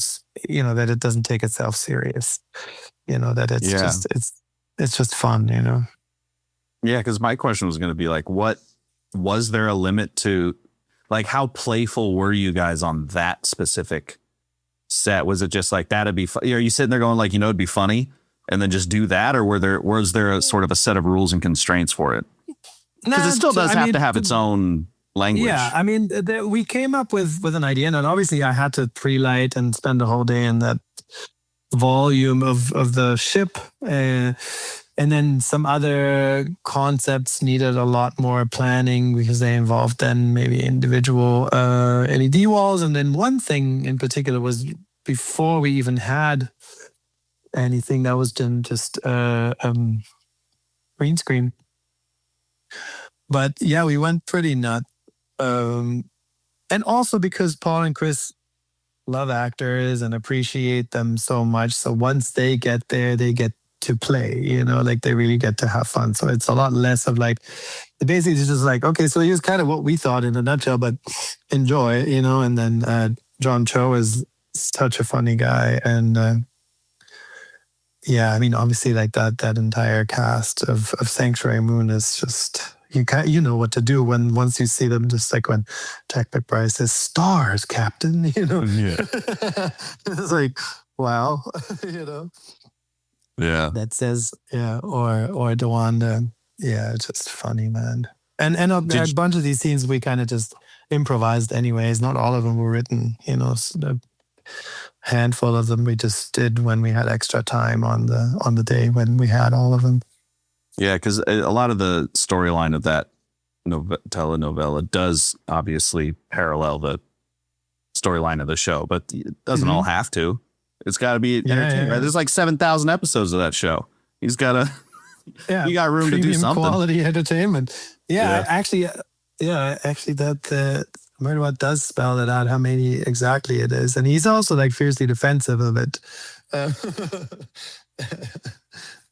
you know, that it doesn't take itself serious. You know, that it's just fun, you know. Yeah, because my question was going to be like, what was there a limit to, like, how playful were you guys on that specific set? Was it just like that'd be fun? Are you sitting there going like, you know, it'd be funny, and then just do that, or was there a sort of a set of rules and constraints for it? Because it still does have to have its own language. Yeah, I mean, we came up with an idea, and obviously I had to pre-light and spend a whole day in that volume of the ship. And then some other concepts needed a lot more planning because they involved then maybe individual LED walls. And then one thing in particular was, before we even had anything, that was then just green screen. But yeah, we went pretty nuts. And also because Paul and Chris love actors and appreciate them so much. So once they get there, they get to play, you know, like they really get to have fun. So it's a lot less of like, basically it's just like, okay, so here's kind of what we thought in a nutshell, but enjoy, you know. And then John Cho is such a funny guy. And I mean, obviously like that entire cast of Sanctuary Moon is just, you know what to do once you see them, just like when Jack McBride says, "Stars, Captain," you know. Yeah. It's like, wow, you know. Yeah. That says, or Dewanda. Yeah, it's just funny, man. And a bunch of these scenes we kind of just improvised anyways. Not all of them were written, you know. So a handful of them we just did when we had extra time on the day when we had all of them. Yeah, because a lot of the storyline of that telenovela does obviously parallel the storyline of the show, but it doesn't all have to. It's got to be entertaining, right? There's like 7,000 episodes of that show. He's got to, you got room to do something. Quality entertainment. Actually, that Murderbot does spell it out how many exactly it is, and he's also like fiercely defensive of it.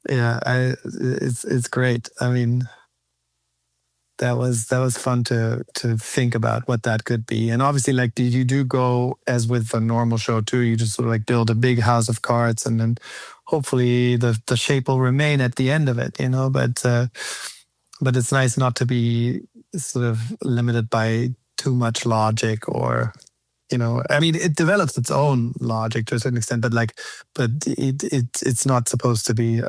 It's great. I mean, that was fun to think about what that could be. And obviously, like, you do go as with a normal show too. You just sort of like build a big house of cards, and then hopefully the shape will remain at the end of it, you know. But it's nice not to be sort of limited by too much logic, or, you know, I mean, it develops its own logic to a certain extent, but it's not supposed to be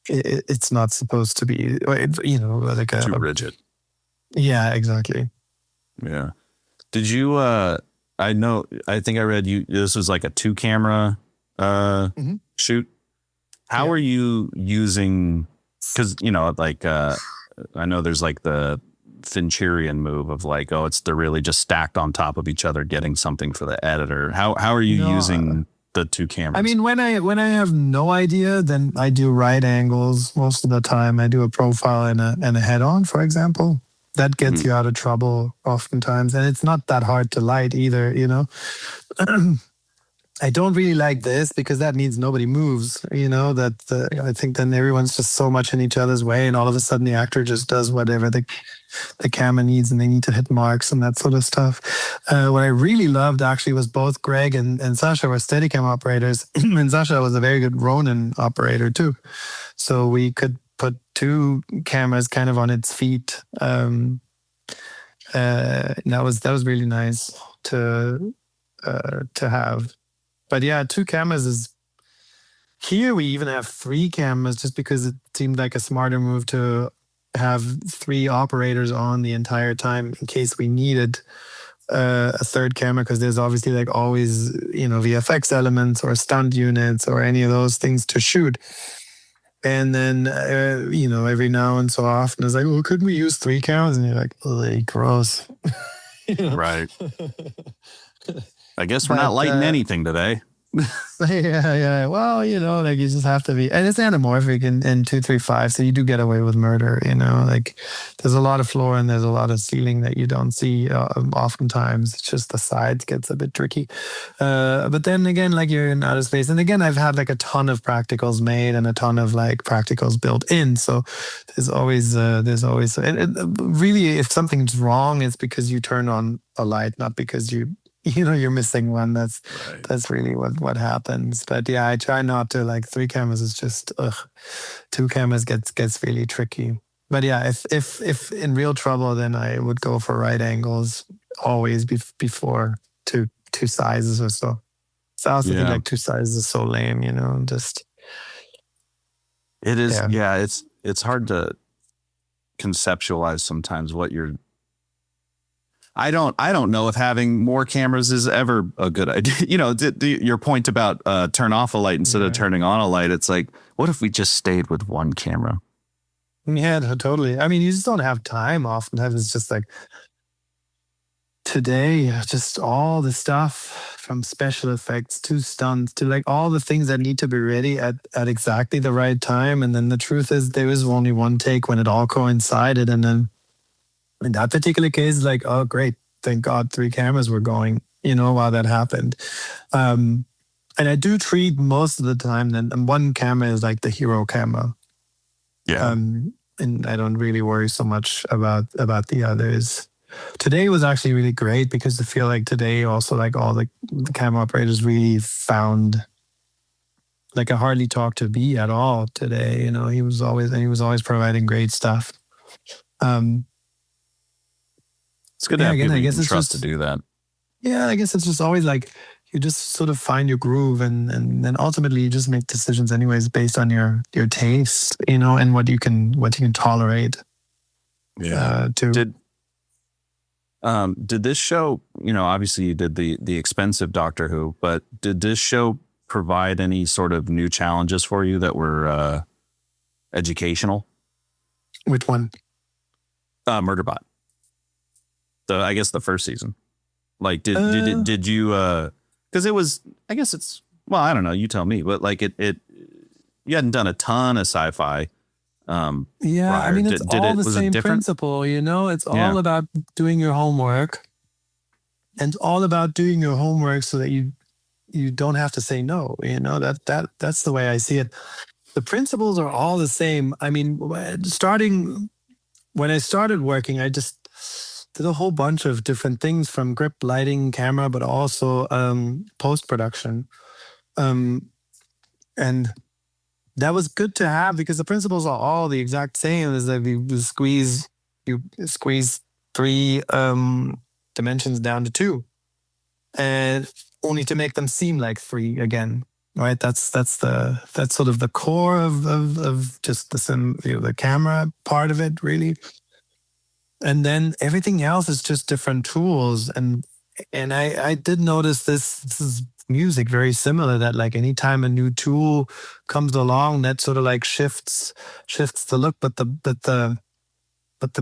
it's not supposed to be, like too rigid. Yeah, exactly. Yeah. Did you? I think I read you. This was like a 2-camera shoot. How are you using? Because like I know there's like the Fincherian move of like, oh, they're really just stacked on top of each other, getting something for the editor. How are you using the 2 cameras? I mean, when I have no idea, then I do right angles most of the time. I do a profile and a head on, for example. That gets you out of trouble oftentimes, and it's not that hard to light either. I don't really like this because that means nobody moves. That I think then everyone's just so much in each other's way, and all of a sudden the actor just does whatever the camera needs, and they need to hit marks and that sort of stuff. What I really loved actually was both Greg and Sasha were Steadicam operators, and Sasha was a very good Ronin operator too. So we could put 2 cameras kind of on its feet. And that was really nice to have. But yeah, 2 cameras is. Here we even have 3 cameras just because it seemed like a smarter move to have 3 operators on the entire time in case we needed a 3rd camera, because there's obviously like always VFX elements or stunt units or any of those things to shoot. And then every now and so often it's like, well, couldn't we use 3 cameras? And you're like, oh, gross. Right. I guess we're not lighting anything today. Yeah. Well, like you just have to be, and it's anamorphic in 235, so you do get away with murder. Like there's a lot of floor and there's a lot of ceiling that you don't see oftentimes. It's just the sides gets a bit tricky. But then again, like you're in outer space, and again, I've had like a ton of practicals made and a ton of like practicals built in. So there's always really, if something's wrong, it's because you turn on a light, not because you're missing one. That's really what happens. But yeah, I try not to, like 3 cameras is just 2 cameras gets really tricky. But yeah, if in real trouble, then I would go for right angles always before two sizes or so. So I also think like 2 sizes is so lame, just. It is. Yeah, it's hard to conceptualize sometimes what you're. I don't know if having more cameras is ever a good idea. Your point about turn off a light instead of turning on a light. It's like, what if we just stayed with 1 camera? Yeah, totally. I mean, you just don't have time. Oftentimes it's just like today, just all the stuff from special effects to stunts to like all the things that need to be ready at exactly the right time. And then the truth is there was only 1 take when it all coincided. And then in that particular case, like, oh, great. Thank God 3 cameras were going, while that happened. And I do treat most of the time then 1 camera is like the hero camera. Yeah. And I don't really worry so much about the others. Today was actually really great because I feel like today also like all the camera operators really found, like I hardly talked to B at all today. He was always providing great stuff. It's good to have people you can trust to do that. Yeah, I guess it's just always like you just sort of find your groove, and then ultimately you just make decisions anyways based on your taste, and what you can tolerate. Yeah. Did this show? Obviously you did the expensive Doctor Who, but did this show provide any sort of new challenges for you that were educational? Which one? Murderbot. I guess the first season. Like, did you? Because it was. I guess it's. Well, I don't know. You tell me. But like it you hadn't done a ton of sci-fi. Yeah, prior. I mean, it's all the same principle. It's all about doing your homework, and all about doing your homework so that you don't have to say no. That's the way I see it. The principles are all the same. I mean, when I started working, I just did a whole bunch of different things from grip, lighting, camera, but also post-production. And that was good to have because the principles are all the exact same. Is that you squeeze 3 dimensions down to 2, and only to make them seem like 3 again. right? That's sort of the core of just the camera part of it, really. And then everything else is just different tools. And I did notice this is music very similar, that like anytime a new tool comes along, that sort of like shifts the look, but the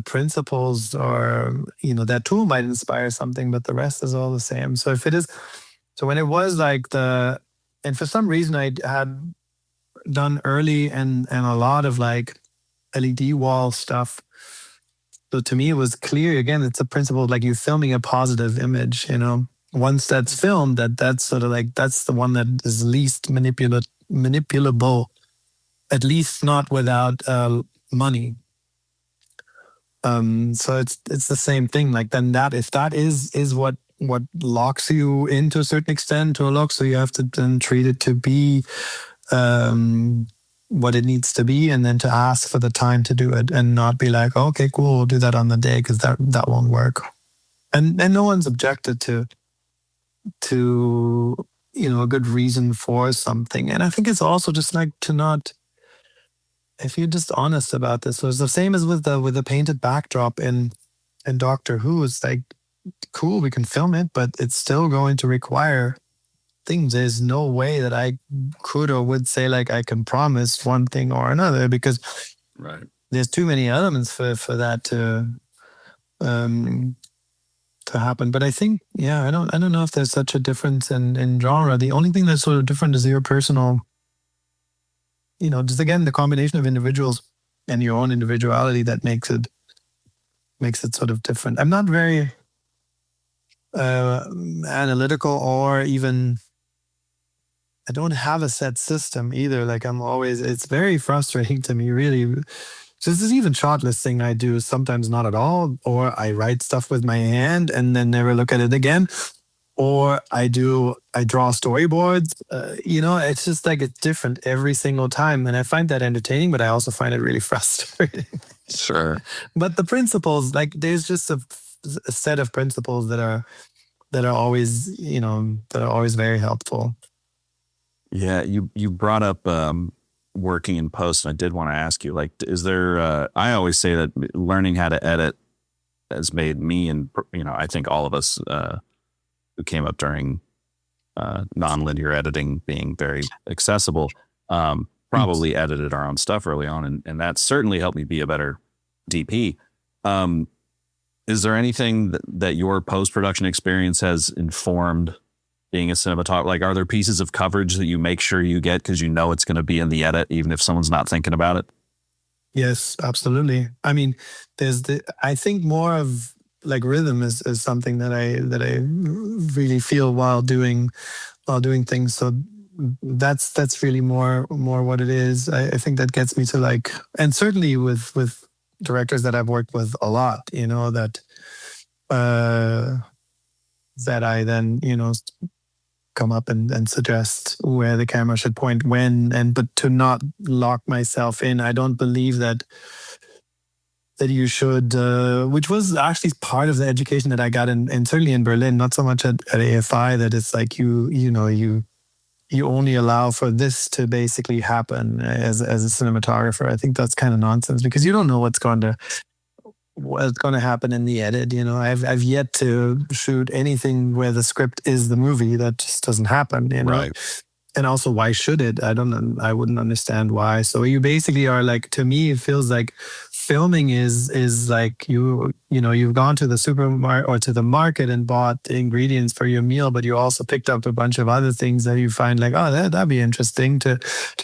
principles are, that tool might inspire something, but the rest is all the same. So when it was like and for some reason I had done early and a lot of like LED wall stuff. So to me, it was clear, again, it's a principle, like you're filming a positive image, once that's filmed, that's sort of like, that's the one that is least manipulable, at least not without money. So it's the same thing. Like then if that is what locks you into a certain extent to a lock, so you have to then treat it to be what it needs to be, and then to ask for the time to do it, and not be like, okay, cool, we'll do that on the day, because that won't work. And no one's objected to a good reason for something. And I think it's also just like to not, if you're just honest about this. So it's the same as with the painted backdrop in Doctor Who. It's like, cool, we can film it, but it's still going to require things. There's no way that I could or would say like I can promise one thing or another, because there's too many elements for that to happen. But I think, I don't know if there's such a difference in genre. The only thing that's sort of different is your personal, just again the combination of individuals and your own individuality that makes it sort of different. I'm not very analytical, or even I don't have a set system either. Like it's very frustrating to me, really. So this is even shot listing I do sometimes not at all, or I write stuff with my hand and then never look at it again, or I draw storyboards. It's just like it's different every single time, and I find that entertaining, but I also find it really frustrating. Sure. But the principles, like there's just a set of principles that are always very helpful. Yeah, you brought up working in post, and I did want to ask you, like, is there? I always say that learning how to edit has made me, and I think all of us who came up during non-linear editing being very accessible, probably edited our own stuff early on, and that certainly helped me be a better DP. Is there anything that your post-production experience has informed being a cinematographer? Like, are there pieces of coverage that you make sure you get because it's going to be in the edit, even if someone's not thinking about it? Yes, absolutely. I mean, I think more of like rhythm is something that I really feel while doing things. So that's really more what it is. I think that gets me to like, and certainly with directors that I've worked with a lot, that I then, come up and suggest where the camera should point when, but to not lock myself in. I don't believe that you should, which was actually part of the education that I got in certainly in Berlin, not so much at AFI, that it's like you only allow for this to basically happen as a cinematographer. I think that's kind of nonsense, because you don't know what's going to happen in the edit. I've yet to shoot anything where the script is the movie. That just doesn't happen, Right. And also, why should it? I wouldn't understand why. So you basically are like, to me, it feels like filming is like you've gone to the supermarket or to the market and bought ingredients for your meal, but you also picked up a bunch of other things that you find like, oh, that'd be interesting to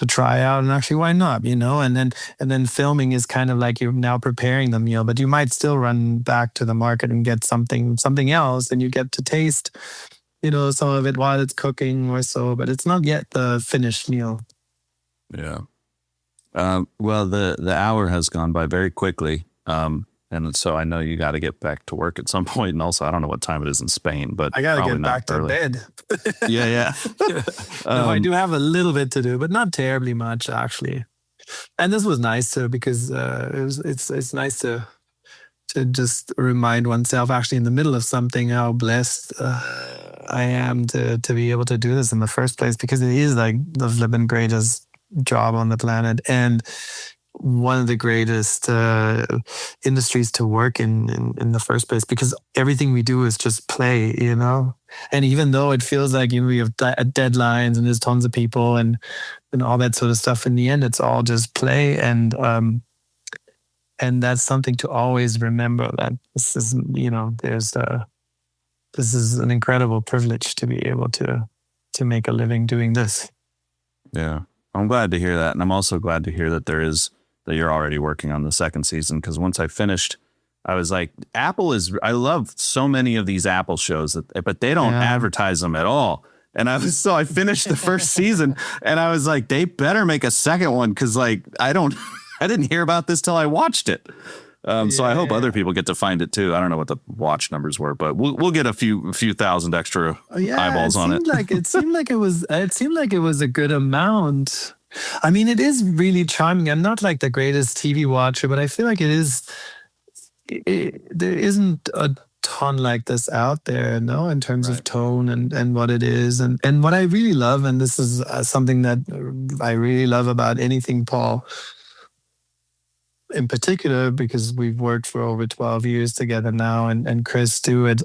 try out, and actually, why not? And then filming is kind of like you're now preparing the meal, but you might still run back to the market and get something else, and you get to taste some of it while it's cooking or so, but it's not yet the finished meal. Yeah. Well, the hour has gone by very quickly. And so I know you got to get back to work at some point. And also, I don't know what time it is in Spain, but I got to get back to bed. Yeah. No, I do have a little bit to do, but not terribly much, actually. And this was nice too, because it's nice to to just remind oneself, actually in the middle of something, how blessed I am to be able to do this in the first place, because it is like the flippin' greatest job on the planet, and one of the greatest industries to work in the first place, because everything we do is just play, and even though it feels like we have deadlines and there's tons of people and all that sort of stuff, in the end it's all just play, and that's something to always remember, that this is this is an incredible privilege to be able to make a living doing this. Yeah, I'm glad to hear that, and I'm also glad to hear that you're already working on the second season, because once I finished, I was like, I love so many of these Apple shows, but they don't advertise them at all. And I finished the first season, and I was like, they better make a second one, because like I didn't hear about this till I watched it. So I hope other people get to find it too. I don't know what the watch numbers were, but we'll get a few thousand extra eyeballs on it. It seemed like it was a good amount. I mean, it is really charming. I'm not like the greatest TV watcher, but I feel like there isn't a ton like this out there, no, in terms of tone and what it is. And what I really love, and this is something that I really love about anything Paul in particular, because we've worked for over 12 years together now, and Chris too, it's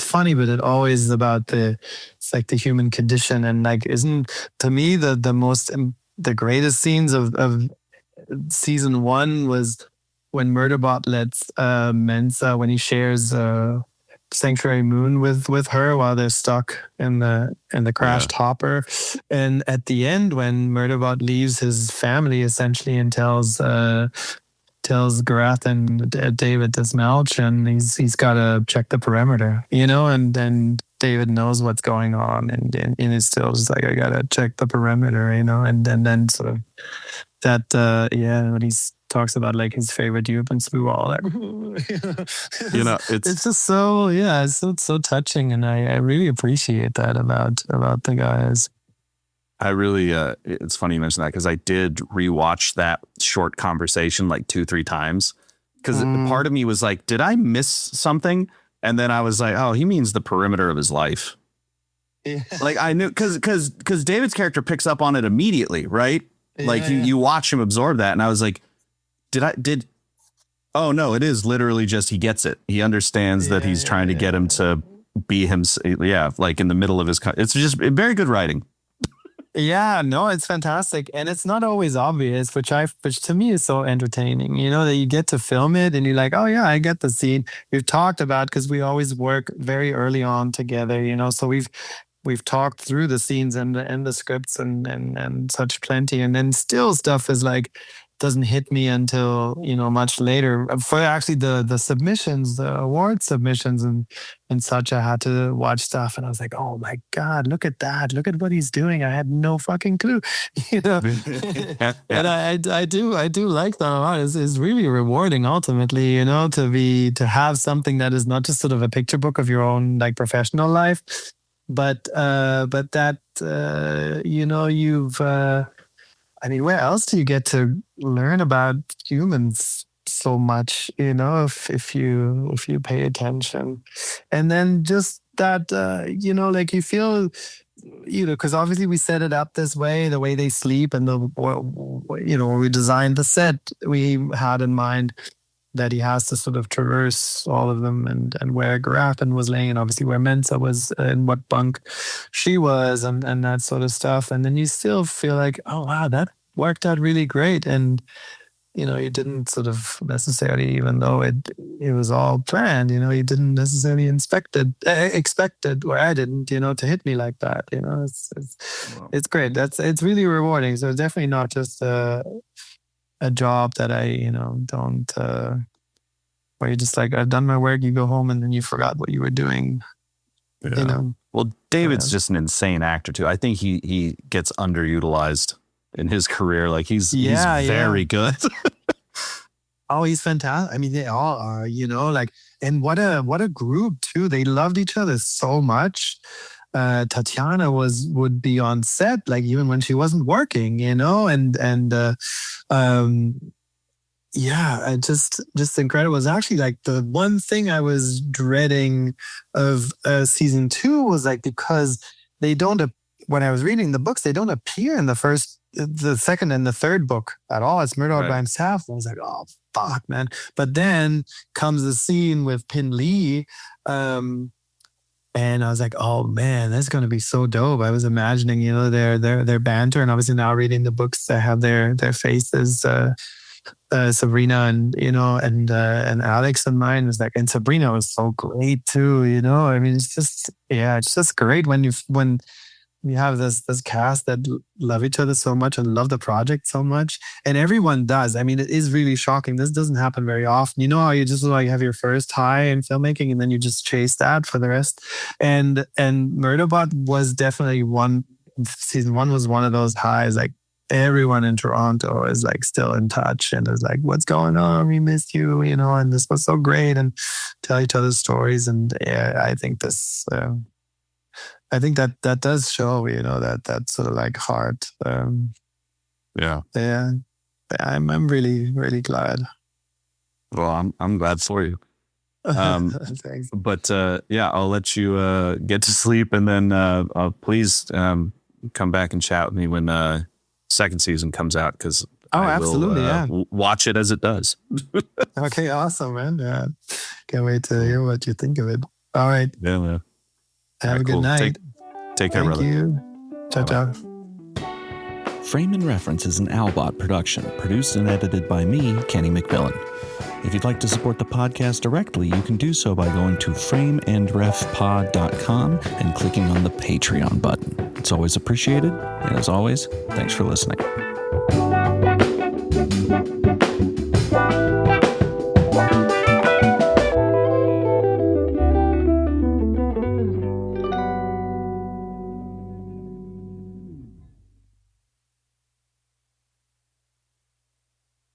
funny, but it always is about it's like the human condition, and like, isn't, to me, the greatest scenes of season 1 was when Murderbot lets Mensa, when he shares Sanctuary Moon with her while they're stuck in the crashed hopper, and at the end when Murderbot leaves his family essentially and tells Gareth and David to smelch, and he's got to check the perimeter, and then David knows what's going on, and it's still just like, I gotta check the perimeter, and then sort of that when he talks about like his favorite European smooth, all that. It's just so it's so touching, and I really appreciate that about the guys. I really, it's funny you mention that, because I did rewatch that short conversation like 2-3 times, because part of me was like, did I miss something? And then I was like, oh, he means the perimeter of his life. Yeah. Like I knew, because David's character picks up on it immediately, right? Yeah, like you watch him absorb that, and I was like, oh no, it is literally just, he gets it. He understands that he's trying to get him to be him. Yeah, like in the middle of his, it's just very good writing. Yeah, no, it's fantastic. And it's not always obvious, which to me is so entertaining, that you get to film it and you're like, oh yeah, I get the scene. We've talked about, because we always work very early on together, so we've talked through the scenes and the scripts and such plenty. And then still stuff is like, doesn't hit me until much later. For actually the submissions, the award submissions and such, I had to watch stuff, and I was like, oh my god, look at that, look at what he's doing. I had no fucking clue. And I do like that a lot. It's really rewarding ultimately, to have something that is not just sort of a picture book of your own like professional life, but that you've I mean, where else do you get to learn about humans so much, if you pay attention? And then just that, like you feel, because obviously we set it up this way, the way they sleep, and when we designed the set, we had in mind that he has to sort of traverse all of them, and where Garafin was laying, and obviously where Mensa was, and what bunk she was, and that sort of stuff. And then you still feel like, oh wow, that worked out really great. And you didn't sort of necessarily, even though it was all planned, you didn't necessarily expect it, or I didn't, to hit me like that. It's great. It's really rewarding. So it's definitely not just a job that I, don't, where you're just like, I've done my work, you go home, and then you forgot what you were doing. Well, David's just an insane actor too. I think he gets underutilized in his career. Like he's very good. Oh, he's fantastic. I mean, they all are, like, and what a group too. They loved each other so much. Tatiana would be on set, like even when she wasn't working, and Yeah, just incredible. It's actually like the one thing I was dreading of season 2 was like because they don't when I was reading the books, they don't appear in the second and the third book at all. It's Murderbot by himself. I was like, oh fuck, man. But then comes the scene with Pin Lee, and I was like, oh man, that's gonna be so dope. I was imagining, their banter, and obviously now reading the books, they have their faces. Sabrina and Alex and mine was like, and Sabrina was so great too. I mean, it's just great when you have this cast that love each other so much and love the project so much, and everyone does. I mean, it is really shocking. This doesn't happen very often. You know how you just like have your first high in filmmaking and then you just chase that for the rest. And Murderbot was definitely one. Season 1 was one of those highs. Like everyone in Toronto is like still in touch and is like, what's going on? We missed you, and this was so great, and tell each other stories. And yeah, I think that does show, that sort of like heart. Yeah. I'm really, really glad. Well, I'm glad for you. Thanks. But I'll let you get to sleep, and then please come back and chat with me when second season comes out, because I will watch it as it does. Okay, awesome, man. Yeah, can't wait to hear what you think of it. All right. Yeah, man. Have a good night. Take care, brother. Thank you. Ciao, ciao. Frame and Reference is an Owlbot production, produced and edited by me, Kenny McMillan. If you'd like to support the podcast directly, you can do so by going to frameandrefpod.com and clicking on the Patreon button. It's always appreciated, and as always, thanks for listening.